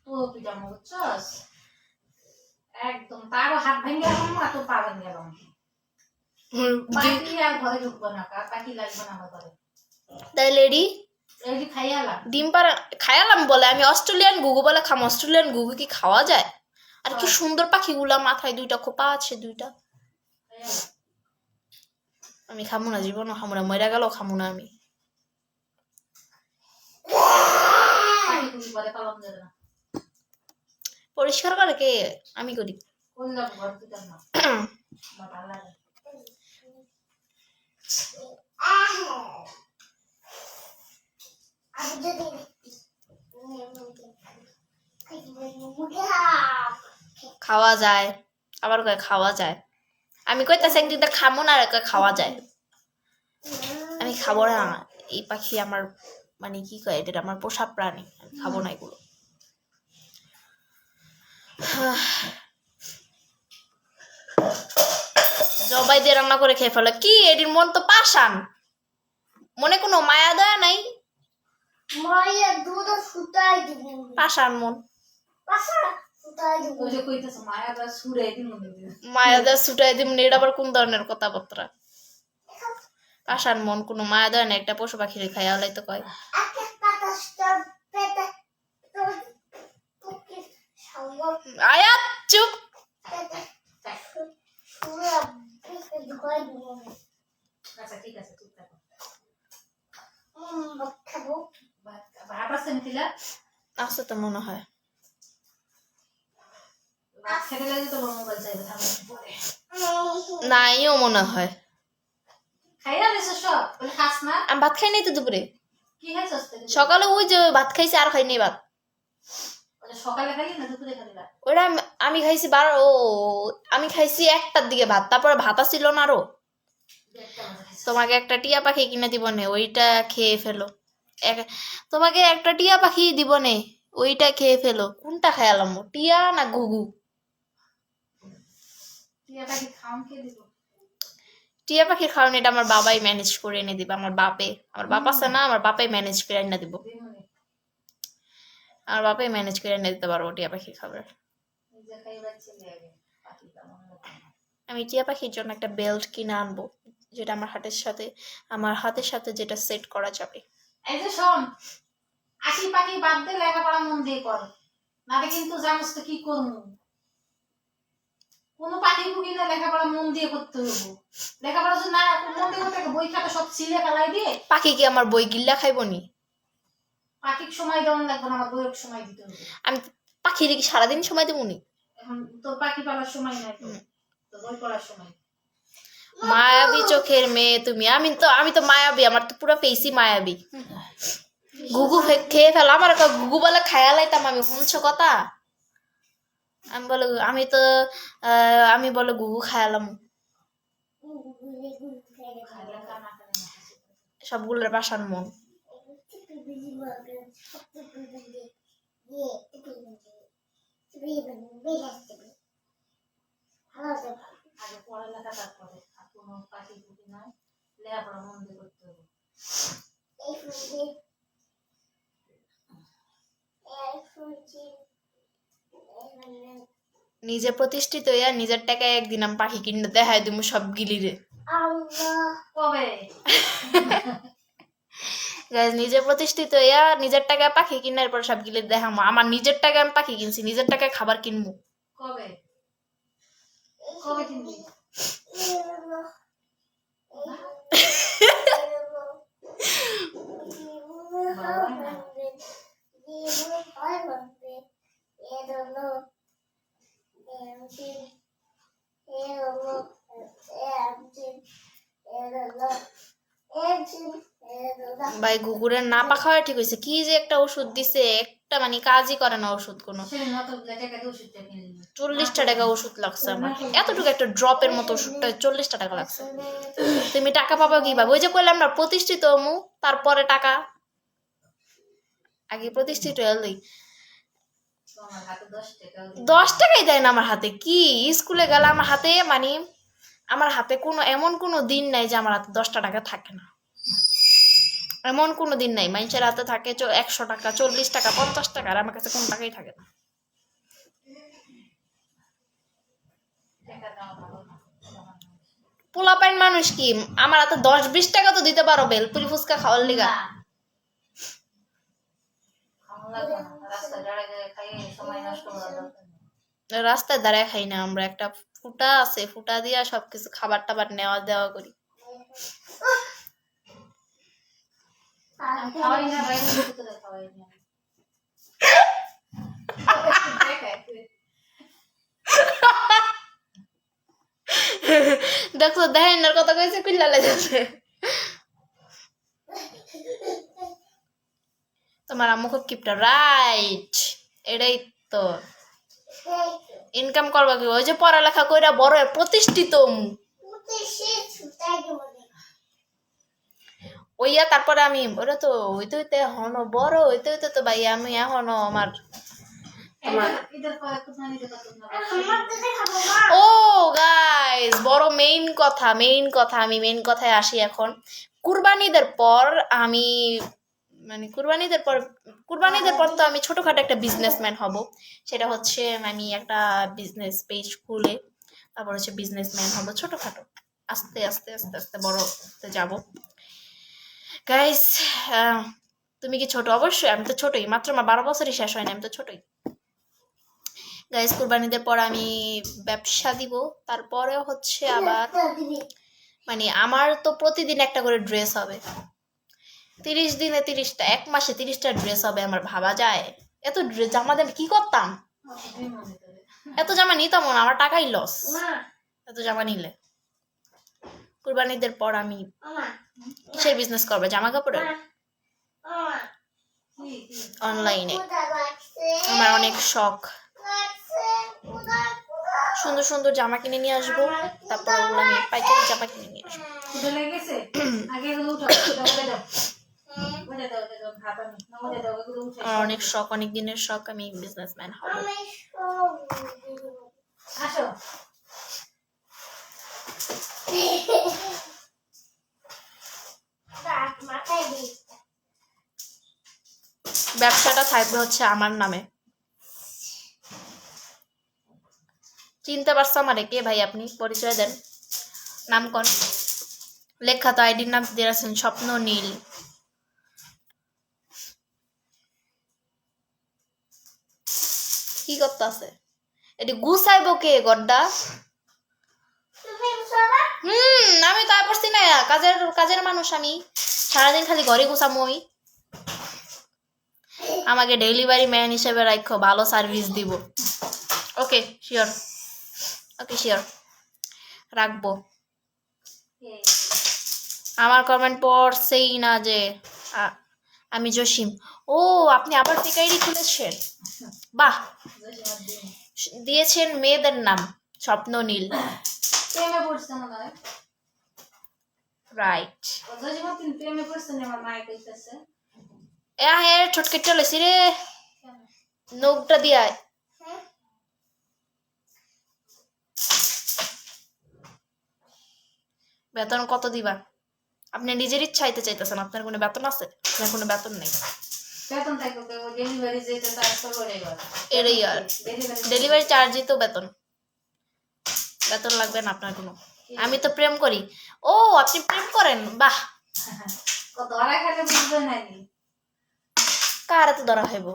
তোরও পিজামো, বুঝছস? একদম তারও হাত ভেঙে গেলাম আর তোর পা ভেঙে গেলাম। পাখি আর ঘরে ঢুকবো না, পাখি লাগবে না আমার ঘরে। তাই লেডি খাইয়ালাম ডিম পাড়া খাইয়ালাম বলে আমি অস্ট্রেলিয়ান ঘুঘু বলে খাম। অস্ট্রেলিয়ান ঘুঘু কি খাওয়া যায়? আর কি সুন্দর পাখিগুলা, মাথায় 2টা খোপা আছে 2টা। আমি খামু না, জীবনও খামু না, মরে গেল খামু না আমি। পরিষ্কার করে কে? আমি করি। খাওয়া যায়, আবার কয় খাওয়া যায়। আমি কইতাছি একদিন খামো না, আর খাওয়া যায়। আমি খাবো না এই পাখি, আমার মানে কি কয় এটা আমার পোষা প্রাণী, আমি খাবো না এগুলো। জবাই দিয়ে রান্না করে খেয়ে ফেলে কি? এটির মন তো পাষাণ, মনে কোনো মায়া দয়া নাই। পাষাণ মন, মায়া দয়া ছুটাই দিব। এটা আবার কোন ধরনের কথাবার্তা? পাষাণ মন, কোনো মায়া দয়া নাই। একটা পশু পাখির খাইয়া হলাই তো কয়। আয়াত চুপ। আচ্ছা ঠিক আছে, চুপ থাকো। ভাত আছে মিথিলা? আছে তো মনে হয়। ভাত খেতে লাগলে তো মোবাইল চাইবে, পরে নাইও মনে হয়। খাইয়া দিছো সব? বলে খাস না? আমি ভাত খাই নাই তো দুপুরে। কি খাইছস? সকালে ওই যে ভাত খাইছি, আর খাই নাই ভাত। সকালে খাইলি না দুপুরে খাইলি? ওটা আমি খাইছি আমি খাইছি 1টার দিকে ভাত, তারপরে ভাত ছিল না আরো। তোমাকে একটা টিয়া পাখি কিনে দিব নে, ওইটা খেয়ে ফেলো। তোমাকে একটা টিয়া পাখি দিব নে, ওইটা খেয়ে ফেলো। কোনটা খাইলাম, টিয়া না ঘুঘু? টিয়া পাখি খাওন কে দিব? টিয়া পাখির খাওয়ানো এটা আমার বাবাই ম্যানেজ করে এনে দিবে। আমার বাপ আছে না, আমার বাপাই ম্যানেজ করে এনে দিব। আমার বাপাই ম্যানেজ করে এনে দিতে পারবো টিয়া পাখির খাবার। আমি টিয়া পাখির জন্য একটা বেল্ট কিনে আনবো, যেটা আমার হাতের সাথে যেটা সেট করা যাবে। এই যে শোন, আশি পাখি বাদ দে, লেখাপড়া মন দিয়ে কর, নালে কিন্তু জানোস তো কি করবো। কোনো পাখি পুকি না, লেখাপড়া মন দিয়ে করতে হবে। লেখাপড়া যদি না মন দিয়ে করতে, বই খাতা সব ছিঁড়ে ফেলাই দিয়ে। পাখি কি আমার বই গিল্লা খাইবো নি? পাখির সময় দেওয়ান লাগবে না, আমার বইয়ের সময় দিতে হবে। আমি পাখির কি সারাদিন সময় দেবো নি? এখন তোর পাখি পালার সময় নাই তো, তোর বই পড়ার সময়। মায়াবী চোখের মেয়ে তুমি। আমি তো মায়াবী, আমার তো পুরো ফেসই মায়াবী। গুগু খেয়ে ফেলো আমার, গুগু বলে খায়া লাইতাম আমি, শুনছো কথা? আমি বলে গুগু খায়ালাম। সবগুলোর বাসার মন। আগে পড়ালেখা, তারপরে আর কোনো পাখি পুকি নাই, লেখাপড়া মন দিয়ে করতে হবে। নিজে প্রতিষ্ঠিত হইয়া নিজের টাকায় একদিন আমি পাখি কিনে দেখায় তুমি সব গিলিরে। কবে? নিজে প্রতিষ্ঠিত হইয়া নিজের টাকায় পাখি কিনার পর সব গিলে দেখামো। আমার নিজের টাকায় আমি পাখি কিনছি, নিজের টাকায় খাবার কিনবো। কবে কবে কিনবি? ভাই গুগুরের না পা খাওয়া ঠিক হয়েছে। কি যে একটা ওষুধ দিছে, একটা মানে কাজই করে না ওষুধ কোনো। 40টা টাকা ওষুধ লাগছে আমার, এতটুকু একটা ড্রপের মতো ওষুধটা 40টা টাকা লাগছে। তুমি টাকা পাবা কিভাবে? ওই যে কইলাম না প্রতিষ্ঠিত হমু, তারপরে টাকা। আগে প্রতিষ্ঠিত হলেই 10 টাকাই দেয় না আমার হাতে। কি স্কুলে গেলে আমার হাতে মানে আমার হাতে এমন কোনো দিন নাই যে আমার হাতে 10টা টাকা থাকে না। এমন কোনো দিন নাই। মানুষের হাতে থাকে 100 টাকা, 40 টাকা, 50 টাকা, আর আমার কাছে কোনো টাকাই থাকে না। পোলাপাইন মানুষ কি আমার হাতে 10-20 টাকা তো দিতে পারো বেলপুরি ফুচকা খাওয়ার লিগা। রাস্তায় দাঁড়ায় খাই না আমরা, একটা ফুটা আছে, ফুটা দিয়া সবকিছু খাবার টাবার নেওয়া দেওয়া করি। দেখো দেখেন কথা কইছে কুইলা লাগছে। তোমার আম্মু খুব কিপটা, রাইট? এটাই তো ইনকাম করবা কি? ওই যে পড়ালেখা কইরা বড় প্রতিষ্ঠিত ওইয়া, তারপরে আমি ওরা তো হইতে হইতে এখনো বড় হইতে হইতে তো ভাই আমি এখনো আমার ও গাইস বড় মেইন কথা আমি মেইন কথায় আসি এখন। কুরবানিদের পর আমি কুরবানিদের পর তো আমি ছোটখাটো একটা বিজনেসম্যান হব। সেটা হচ্ছে আমি একটা বিজনেস পেজ খুলে তারপর হচ্ছে বিজনেসম্যান হব। ছোটখাটো আস্তে আস্তে আস্তে আস্তে বড় হতে যাব। গাইস তুমি কি ছোট? অবশ্যই আমি তো ছোটই, মাত্র আমার 12 বছরই শেষ হয়নি, আমি তো ছোটই। গাইস কুরবানিদের পর আমি ব্যবসা দিব, তারপরে হচ্ছে আবার মানে আমার তো প্রতিদিন একটা করে ড্রেস হবে। 30 দিনে 30টা, এক মাসে 30টা ড্রেস হবে। আমার ভাবা যায়? এত ড্রেস জামা দিয়ে কি করতাম? এত জামা নিতাম না, আমার টাকাই লস এত জামা নিলে। কুরবানিদের পর আমি কিসের বিজনেস করবে? জামা কাপড়ের, অনলাইনে। আমার অনেক শখ, সুন্দর সুন্দর জামা কিনে নিয়ে আসবো, তারপর ওগুলো আমি পাইকারি জামা কিনে নিয়ে আসবো। আমার অনেক শখ, অনেক দিনের শখ, আমি বিজনেসম্যান হব। ব্যবসাটা থাকবে হচ্ছে আমার নামে। চিনতে পারছো আমারে? কে ভাই আপনি? পরিচয় দেন, নাম কোন? লেখা তো আইডির নাম দিয়ে আছেন স্বপ্ন নীল। কি করতে আছে? এটি গুছাইবো কে গড্ডা? আমি তো পড়ছি না, কাজের মানুষ আমি। সারাদিন খালি ঘরে গুছামই। আমাকে ডেলিভারি ম্যান হিসেবে রাখো, ভালো সার্ভিস দিব। ওকে শিওর, ওকে শিওর, রাখবো। আমার কমেন্ট পড়ছেই না যে আমি জসিম। ও আপনি আবার ফেক আইডি খুলেছেন, বাহ। দিয়েছেন মেয়েদের নাম স্বপ্ন নীল, রাইট। ছোটকে চলেছি রে, নৌকটা দিয়া। বেতন কত দিবা? আপনি নিজের ইচ্ছা চাইতে চাইতেছেন, আপনার কোনো বেতন আছে? আপনার কোনো বেতন নেই। এটাই আর ডেলিভারি চার্জই তো বেতন। বেতন লাগবে না আপনার কোনো। আমি তো প্রেম করি। ও আপনি প্রেম করেন, বাহ। কার এত ধরা খাইব?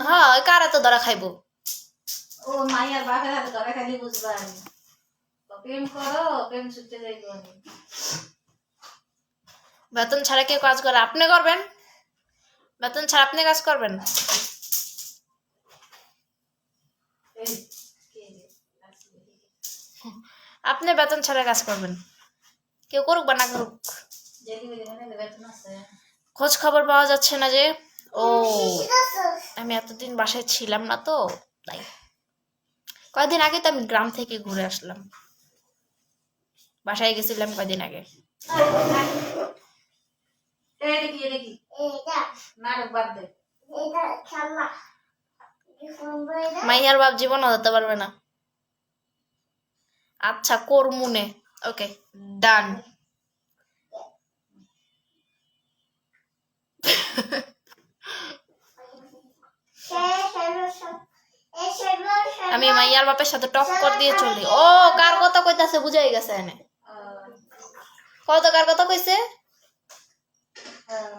হ্যাঁ কার এত ধরা খাইব? ও মাইয়ার বাপের হাতে ধরা খাইলে বুঝবা। প্রেম করো, প্রেম ছুটে যাইব। বেতন ছাড়া কেউ কাজ করে? আপনি করবেন? বেতন ছাড়া আপনি কাজ করবেন? আপনি বেতন ছাড়া কাজ করবেন? কেউ করুক বা না করুক, খোঁজ খবর পাওয়া যাচ্ছে না যে। ও আমি এতদিন বাসায় ছিলাম না তো তাই। কয়েকদিন আগে তো আমি গ্রাম থেকে ঘুরে আসলাম, বাসায় গেছিলাম কয়েকদিন আগে। মাইয়ার বাপ জীবনও হতে পারবে না। আচ্ছা করমুনে, ওকে ডান। আমি মাইয়ার বাপের সাথে টক্কর দিয়ে চলি। ও কার কথা কইতাছে বুঝাই গেছে এনে। কত কার কথা কইছে?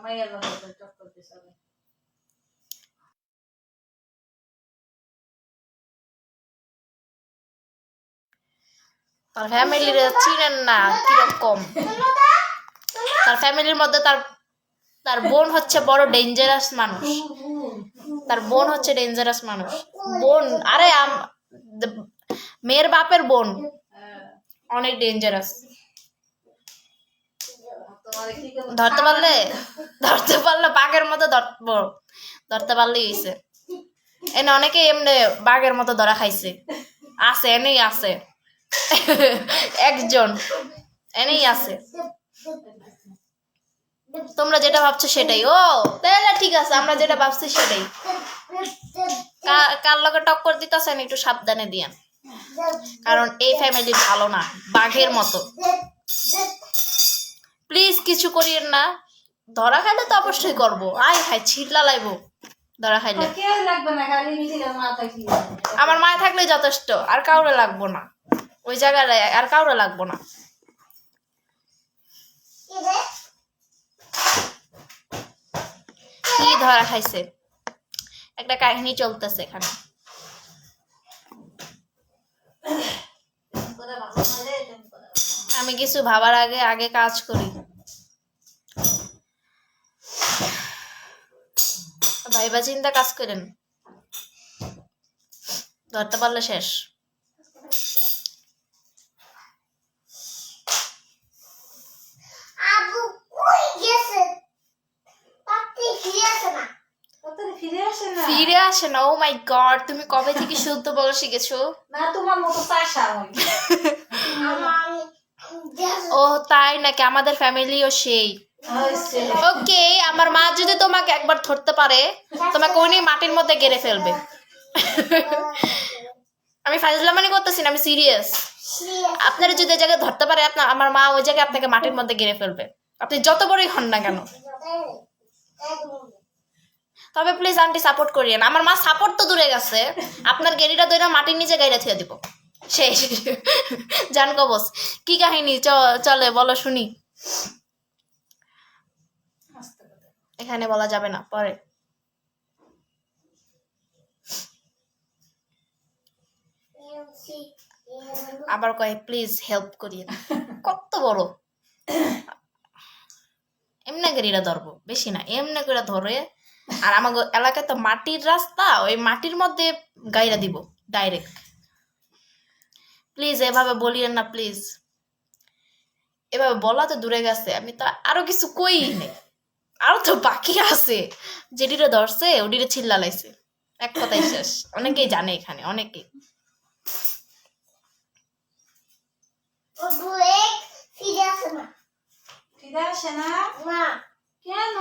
মাইয়ার বাপের টক্কর দিছে। তার ফ্যামিলির চিনেন না কিরকম? তার ফ্যামিলির মধ্যে তার বোন হচ্ছে বড় ডেঞ্জারাস মানুষ। তার বোন হচ্ছে ডেঞ্জারাস মানুষ। বোন আরে মেয়ের বাপের বোন অনেক ডেঞ্জারাস। ধরতে পারলে বাঘের মতো ধরতে পারলেই হইছে। এনে অনেকে এমনি বাঘের মতো ধরা খাইছে, আছে এনেই আছে একজন এনেই আছে। তোমরা যেটা ভাবছো সেটাই। ও তাহলে ঠিক আছে, আমরা যেটা ভাবছি সেটাই। কার লগে টক্কর দিতেছেন একটু সাবধানে দিয়েন, কারণ এই ফ্যামিলি ভালো না, বাঘের মতো। প্লিজ কিছু করিয়েন না। ধরা খাইলে তো অবশ্যই করবো। আয় হাই ছিটলা লাইব ধরা খাইলে। আমার মায় থাকলে যথেষ্ট, আর কাউরে লাগবো না ওই জায়গায়, আর কাউরে লাগবো না। কি ধরা খাইছে? একটা কাহিনী চলতেছে এখানে। আমি কিছু ভাবার আগে কাজ করি। ভাইবা চিন্তা কাজ করেন, ধরতে পারলে শেষ। ফিরে আসে না? ও মাই গড, তুমি কবে থেকে শুদ্ধ বলা শিখেছো? না তোমার মতো চাষা ও তাই নাকি? আমাদের ফ্যামিলিও সেই। ওকে আমার মা যদি তোমাকে একবার ধরতে পারে, তোমাকে উনি মাটির মধ্যে গেড়ে ফেলবে। আমি ফাজলামানি করতেছি না, আমি সিরিয়াস। আপনারা যদি জায়গায় ধরতে পারে, আমার মা ওই জায়গায় আপনাকে মাটির মধ্যে গেড়ে ফেলবে, আপনি যত বড়ই হন না কেন। তবে প্লিজ আন্টি সাপোর্ট করিয়েন। আমার মা সাপোর্ট তো দূরে গেছে, আপনার গেরিটা দইরা মাটির নিচে গাইরা থুয়ে দিব শেষ। জান কবস কি কাহিনী চলে বলো শুনি। এখানে বলা যাবে না, পরে। আবার কয় প্লিজ হেল্প করিয়েন। কত বড় এমনি গেরিরা ধরবো, বেশি না, এমনি করে ধরে। আর আমার এলাকায় তো মাটির রাস্তা, ওই মাটির মধ্যে গাইরা দিব ডাইরেক্ট। প্লিজ এভাবে বলিয়েন না প্লিজ। এভাবে বলা তো দূরে গেছে, আমি তো আরো কিছু কই নেই, আরো তো বাকি আছে। যেটিরে ধরছে ওটিরে চিল্লা লাইছে, এক কথাই শেষ। অনেকেই জানে এখানে, অনেকেই। ফিরে আসে না কেন?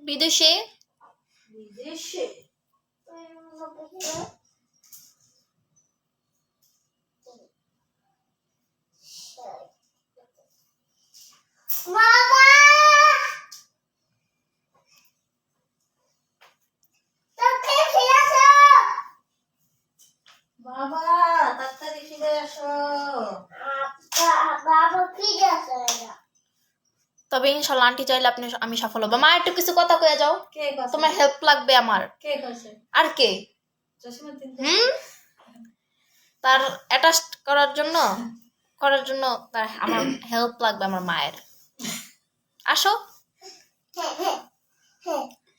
বিদেশে বিদেশে বাবা তাড়াতাড়ি ফিরে আসো। তবে ইনশাল্লাহ আন্টি চাইলে আমি সফল হবো। মা একটু কিছু কথা কয়ে যাও, কে কইছে? তোমার হেল্প লাগবে আমার। কে কইছে? আর কে? জসিমউদ্দিন। তার অ্যাটাচ করার জন্য তার আমার হেল্প লাগবে, আমার মায়ের। আসো,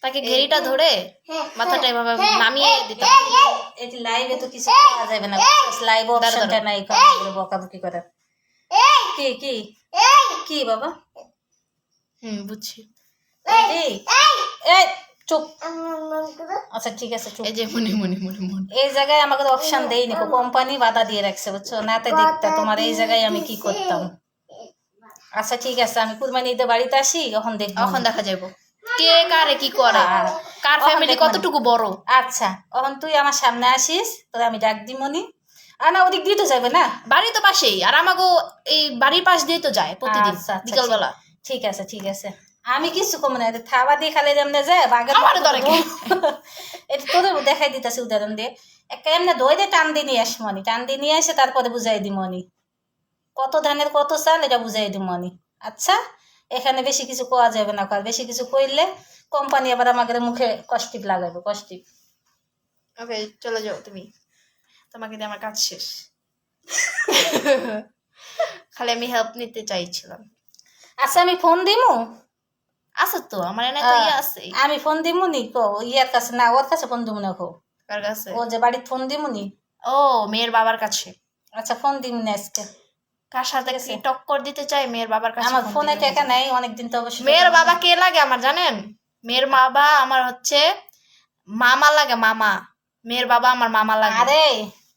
তাকে ঘেরিটা ধরে মাথাটা এভাবে নামিয়ে দিতে। এই লাইভে তো কিছু করা যাবে না, লাইভ অপশনটা নাই, বকাবকি করে। কি কি কি বাবা? বুঝছি। এই চুপ। আচ্ছা ঠিক আছে চুপ। এই যে মনে এই জায়গায় আমাকে অপশন দেয়নি, কোম্পানি বাধা দিয়ে রাখছে বুঝছো, নাতে দেখতে তোমার এই জায়গায় আমি কি করতাম। আচ্ছা ঠিক আছে, আমি কুরবানি ঈদে বাড়িতে আসি, এখন দেখবো, এখন দেখা যাবো কে কারে কি করে, কার ফ্যামিলি কতটুকু বড়। আচ্ছা এখন তুই আমার সামনে আসিস, তোর আমি ডাক দিমনি। আর না ওদিক দিয়ে তো যাবে না, বাড়ি তো পাশেই, আর আমাকে এই বাড়ির পাশ দিয়ে তো যায় প্রতিদিন বিকালবেলা। ঠিক আছে ঠিক আছে, আমি কিছু কম না, থাবা দিয়ে খালে যেমন যায় বাঘের এটা তোদের দেখাই দিতেছে উদাহরণ দিয়ে। একটা এমনি দই দিয়ে টান দিয়ে নিয়ে আসমনি, টান দিয়ে নিয়ে এসে তারপরে বুঝাই দিমনি কত ধানের কত চাল, এটা বুঝাই দিমনি। আচ্ছা এখানে বেশি কিছু কোয়া যাবে না, বেশি কিছু কইলে কোম্পানি আবার আমাদের মুখে কষ্টিপ লাগাবে, কষ্টিপ। ওকে চলে যাও তুমি, তোমাকে দিয়ে আমার কাজ শেষ। খালি আমি হেল্প নিতে চাইছিলাম। আচ্ছা আমি ফোন দিমু, আছে তো আমার এনে তো ইয়ে আছে। আমি ফোন দিমুনি কো ইয়ার কাছে না, ওর কাছে ফোন দিমু না কো। কার কাছে? ও যে বাড়িতে ফোন দিমুনি। ও মেয়ের বাবার কাছে। আচ্ছা ফোন দিমুনি আজকে। কার সাথে কি টক্কর দিতে চাই? মেয়ের বাবার কাছে। আমার ফোনে টাকা নাই, অনেকদিন তো অবশ্যই। মেয়ের বাবা কে লাগে আমার জানেন? মেয়ের বাবা আমার হচ্ছে মামা লাগে, মামা। মেয়ের বাবা আমার মামা লাগে। আরে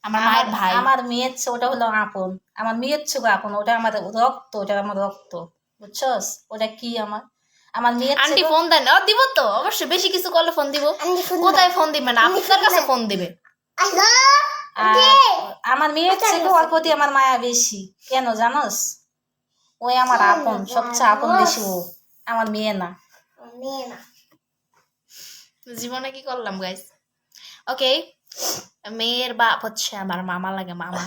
আমার মায়ের ভাই। আমার মেয়ের চেয়ে ওটা হলো আপন, আমার মেয়ের চেয়ে আপন, ওটা আমার রক্ত, ওটা আমার রক্ত, বুঝছস? ওটা কি আমার মেয়ের। আন্টি ফোন দেন? দিব তো অবশ্যই, বেশি কিছু করলে ফোন দিব। কোথায় ফোন দিবে না, আপনার কাছে ফোন দিবে। আমার মেয়ের থেকে ওর প্রতি আমার মায়া বেশি, কেন জানোস? ওই আমার আপন, সবচেয়ে আপন বেশি ও, আমার মেয়ে না। জীবনে কি করলাম গাইস। ওকে, মেয়ের বাপ হচ্ছে আমার মামা লাগে, মামা।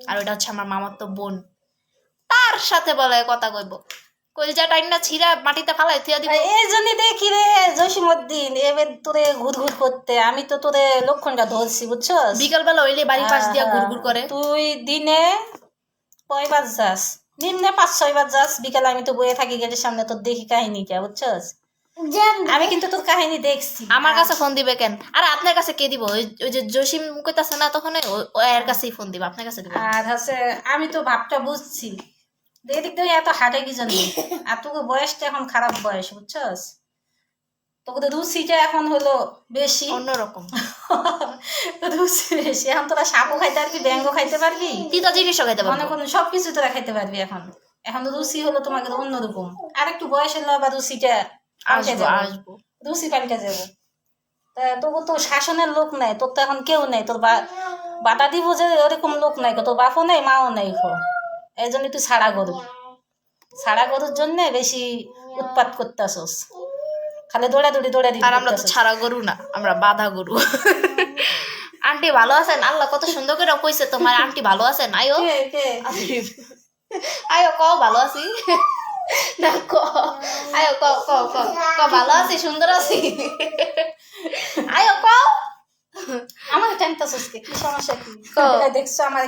আর ওটা হচ্ছে আমার মামার তো বোন, তার সাথে বলে কথা কইব। কলজা টাইনা ছিঁড়া মাটিতে ফালাই থিয়া দিব। এই জন্যই দেখি রে জসিমউদ্দিন এবার তোরে ঘুরঘুর করতে, আমি তো তোরে লক্ষণটা ধরছি বুঝছস। বিকালবেলা হইলে বাড়ির পাশ দিয়া ঘুরঘুর করে। তুই দিনে কয়বার যাস? নিম্নে 5-6 বার যাস। বিকালে আমি তো বইয়ে থাকি গেটের সামনে, তোর দেখি কাহিনী কে, বুঝছস? আমি কিন্তু তোর কাহিনী দেখছি। আমার কাছে ফোন দিবে কেন? আর আপনার কাছে কে দিব? ওই যে জসিম কইতাছে না, তখন ওই এর কাছেই ফোন দিবে, আপনার কাছে দিবে। আর হচ্ছে আমি তো ভাবটা বুঝছি, এদিক দিয়ে এত হাঁটে কি জানি। আর তোকে বয়সটা এখন খারাপ বয়স, বুঝছস? তোকে তো রুচিটা এখন হলো বেশি, অন্যরকম। রুচি বেশি। এখন তোরা সাপও খাইতে পারবি, ব্যাঙ্গও খাইতে পারবি, তিতা জিনিসও খাইতে পারবি, মনে করুন সবকিছু তোরা খাইতে পারবি। এখন রুচি হলো তোমাকে অন্যরকম। আর একটু বয়স হলো আবার রুচিটা আসবো, রুচি পাল্টে যাবো। তা তোকে তো শাসনের লোক নাই, তোর তো এখন কেউ নেই, তোর বাটা দিব যে ওরকম লোক নাই, তোর বাপও নেই, মাও নেই। এই জন্য তুই ছাড়া করবি, ছাড়া গরুর জন্য বেশি উৎপাত করতেছস, খালি দৌড়াদৌড়ি আর আমরা তো ছাড়া গরু না, আমরা বাঁধা গরু। আন্টি ভালো আছেন? আল্লাহ কত সুন্দর করে কইছে তোমার আন্টি ভালো আছেন। আয়ো আয়ো ক ভালো আছি না ক, আয়ো ক ক ক ক ভালো আছি, সুন্দর আছি। আয়ো ক। আমার টানতেছস কি সমস্যা কি? দেখছো আমার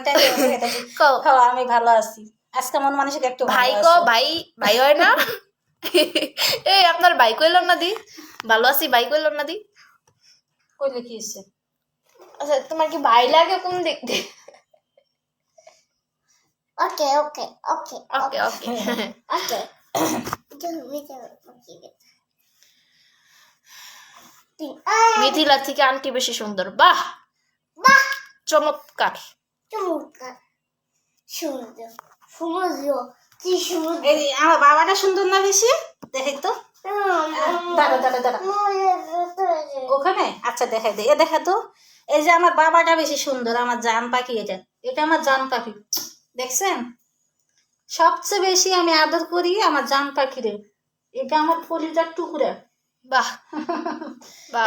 আমি ভালো আছি আজকে, মন মানসিক একটু ভাই ক, ভাই ভাই হয় না? এই আপনার ভাই কইল না দি ভালো আছি, ভাই কইল না দি কইলে কি হইছে? আচ্ছা তোমার কি ভাই লাগে কোন দিক দিয়ে? ওকে ওকে ওকে ওকে ওকে ওকে তুমি যাও ওকে মিথিলা থেকে আন্টি বেশি সুন্দর। বাহ বাহ চমৎকার। চমৎকার সুন্দর সুন্দর কি সুন্দর। এই আমার বাবাটা সুন্দর না বেশি? দেখাই তো, দাঁড়া দাঁড়া দাঁড়া ওখানে। আচ্ছা দেখাই দে, এ দেখা তো। এই যে আমার বাবাটা বেশি সুন্দর, আমার জান পাখি। এটা এটা আমার জান পাখি, দেখছেন? সবচেয়ে বেশি আমি আদর করি আমার জান পাখিরে। এটা আমার কলিজার টুকরা। বাহ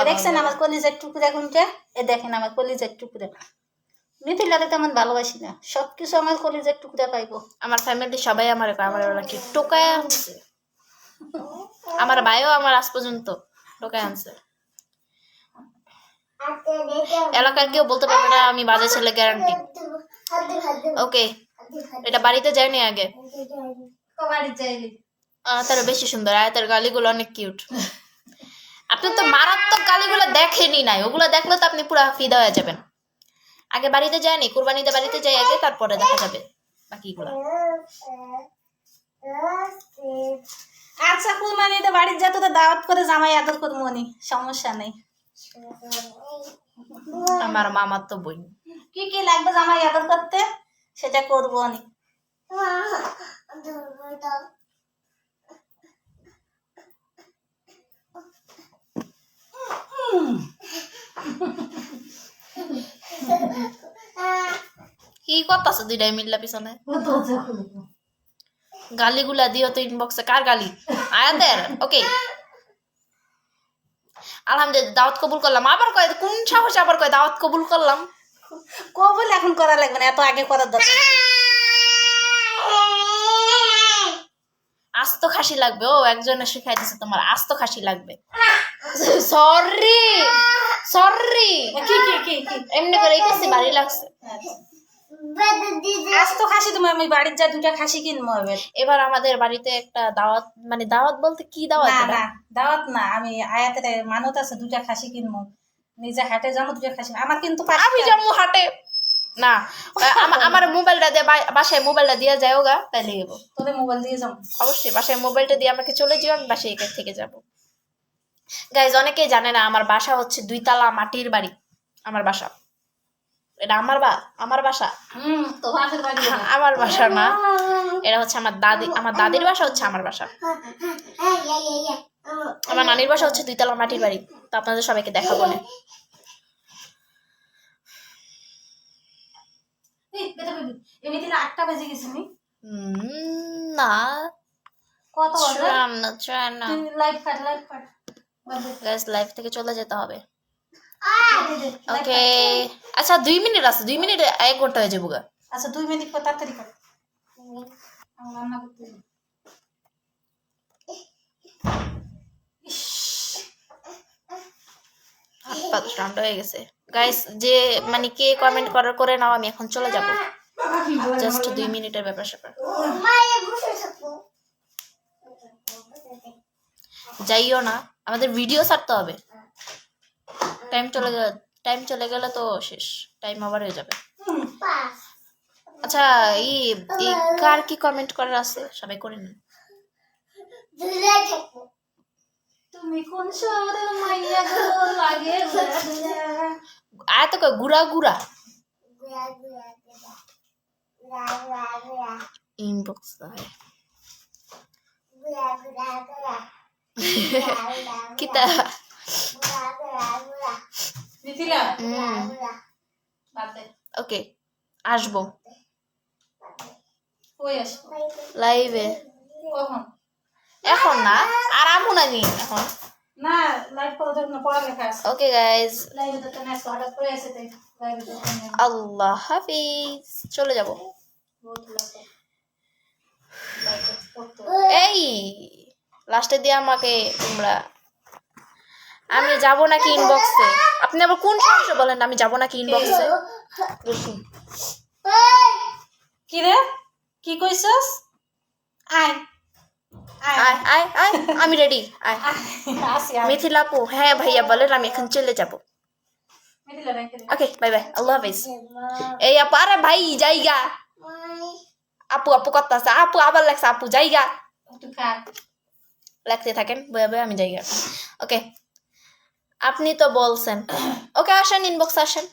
এ দেখছেন আমার কলিজার টুকরা কোনটা? এ দেখেন আমার কলিজার টুকরা। মিথিলাকে তেমন ভালোবাসি না, সবকিছু আমার কলিজার টুকরা পাইবো। আমার ফ্যামিলি সবাই আমার কি টোকায় আনছে। আমার ভাইও আমার আজ পর্যন্ত টোকায় আনছে। এলাকার কেউ বলতে পারবে না আমি বাজে ছেলে, গ্যারান্টি। ওকে এটা বাড়িতে যায়নি আগে, তার বেশি সুন্দর। আয়াতের গালিগুলো অনেক কিউট। আপনি তো মারাত্মক গালিগুলো দেখেনি নাই, ওগুলো দেখলে তো আপনি পুরো ফিদা হয়ে যাবেন। আগে বাড়িতে যায়নি, কুরবানিতে বাড়িতে যাই আগে, তারপরে দেখা যাবে বাকিগুলো। আচ্ছা কুরবানিতে বাড়ির যা তো দাওয়াত করে জামাই আদর করবো নি, সমস্যা নেই। আমার মামার তো বই কি কি লাগবে জামাই আদর করতে সেটা করবো নি। কি করতেছে দুইটাই মিল্লা পিছনে? গালিগুলা দিও তো ইনবক্সে। কার গালি? আয়াতের। ওকে আলহামদুলিল্লাহ দাওয়াত কবুল করলাম। আবার কয় কোন সাহস, আবার কয় দাওয়াত কবুল করলাম। কবুল এখন করা লাগবে না, এত আগে করার দরকার। আস্ত খাসি লাগবে। ও একজনে শিখাই দিছে তোমার আস্ত খাসি লাগবে। সরি সরি কি কি কি কি এমনি করে এই কাছে বাড়ি লাগছে। আস্ত খাসি তুমি, আমি বাড়ির যা দুটা খাসি কিনবো এবার। এবার আমাদের বাড়িতে একটা দাওয়াত, মানে দাওয়াত বলতে কি দাওয়াত? না না দাওয়াত না, আমি আয়াতের মানত আছে দুটা খাসি কিনবো, নিজে হাটে যাবো দুটা খাসি। আমার কিন্তু আমি যাবো হাটে না, আমার মোবাইলটা দিয়ে বাসায় মোবাইলটা দিয়ে যাও গা, তাইলে যাবো। তোদের মোবাইল দিয়ে যাবো? অবশ্যই বাসায় মোবাইলটা দিয়ে আমাকে চলে যাও, আমি বাসায় এখান থেকে যাবো। গাইজ অনেকেই জানে না আমার বাসা হচ্ছে 2 তলা মাটির বাড়ি। আমার বাসা এটা আমার বাসা। আমার বাসা না, এটা হচ্ছে আমার দাদির বাসা হচ্ছে আমার বাসা। আমার নানির বাসা হচ্ছে 2 তলা মাটির বাড়ি। তো আপনাদের সবাইকে দেখাবো না। না কত লাইভ থেকে চলে যেতে হবে। ওকে আচ্ছা 2 মিনিট আছে, 2 মিনিট 1 ঘন্টা হয়ে যাবো গা। আচ্ছা 2 মিনিট পর তাড়াতাড়ি কর, রান্না করতে। হাত পা ঠান্ডা হয়ে গেছে। গাইস যে মানে কে কমেন্ট করে নাও, আমি এখন চলে যাব। জাস্ট 2 মিনিটের ব্যাপার স্যাপার। যাইও না, আমাদের ভিডিও ছাড়তে হবে। টাইম চলে গেলে তো শেষ, টাইম ওভার হয়ে যাবে। আচ্ছা এই কার কি কমেন্ট করার আছে সবাই করে নিন। তুমি কোন শহরে মাইয়া গো লাগে আয় তো কই গুড়া গুড়া ইনবক্স দাও কিতা মিথিলা বাতে। ওকে আসবো কই আসবো? লাইভে। কখন এখন না, আর আমু না নি এখন। না লাইভ করা যাবে না, পড়ালেখা আছে। ওকে গাইজ, লাইভে তো না হঠাৎ করে এসে তাই লাইভে তো আল্লাহ হাফিজ, চলে যাব। বহুত লাগে লাইভে পড়তে। এই লাস্টে দিয়ে আমাকে তোমরা, আমি যাব নাকি ইনবক্সে? আপনি আবার কোন সমস্যা বলেন, আমি যাব নাকি ইনবক্সে? কি রে কি কইছস? আয় আয় আয় আয়, আমি রেডি, আয়। আসি মিথিলা আপু, হ্যাঁ ভাইয়া বলেন, আমি এখন চলে যাব। মিথিলা রেখে দে। ওকে বাই বাই, আল্লাহ হাফিজ। এই আপু, আরে ভাই জায়গা, আপু আপু কথা আছে, আপু আবার লাগছে, আপু জায়গা একটু খা। লাগতে থাকেন, বয়া বয়া আমি জায়গা। ওকে, আপনি তো বলছেন। ওকে আসেন, ইনবক্স আসেন।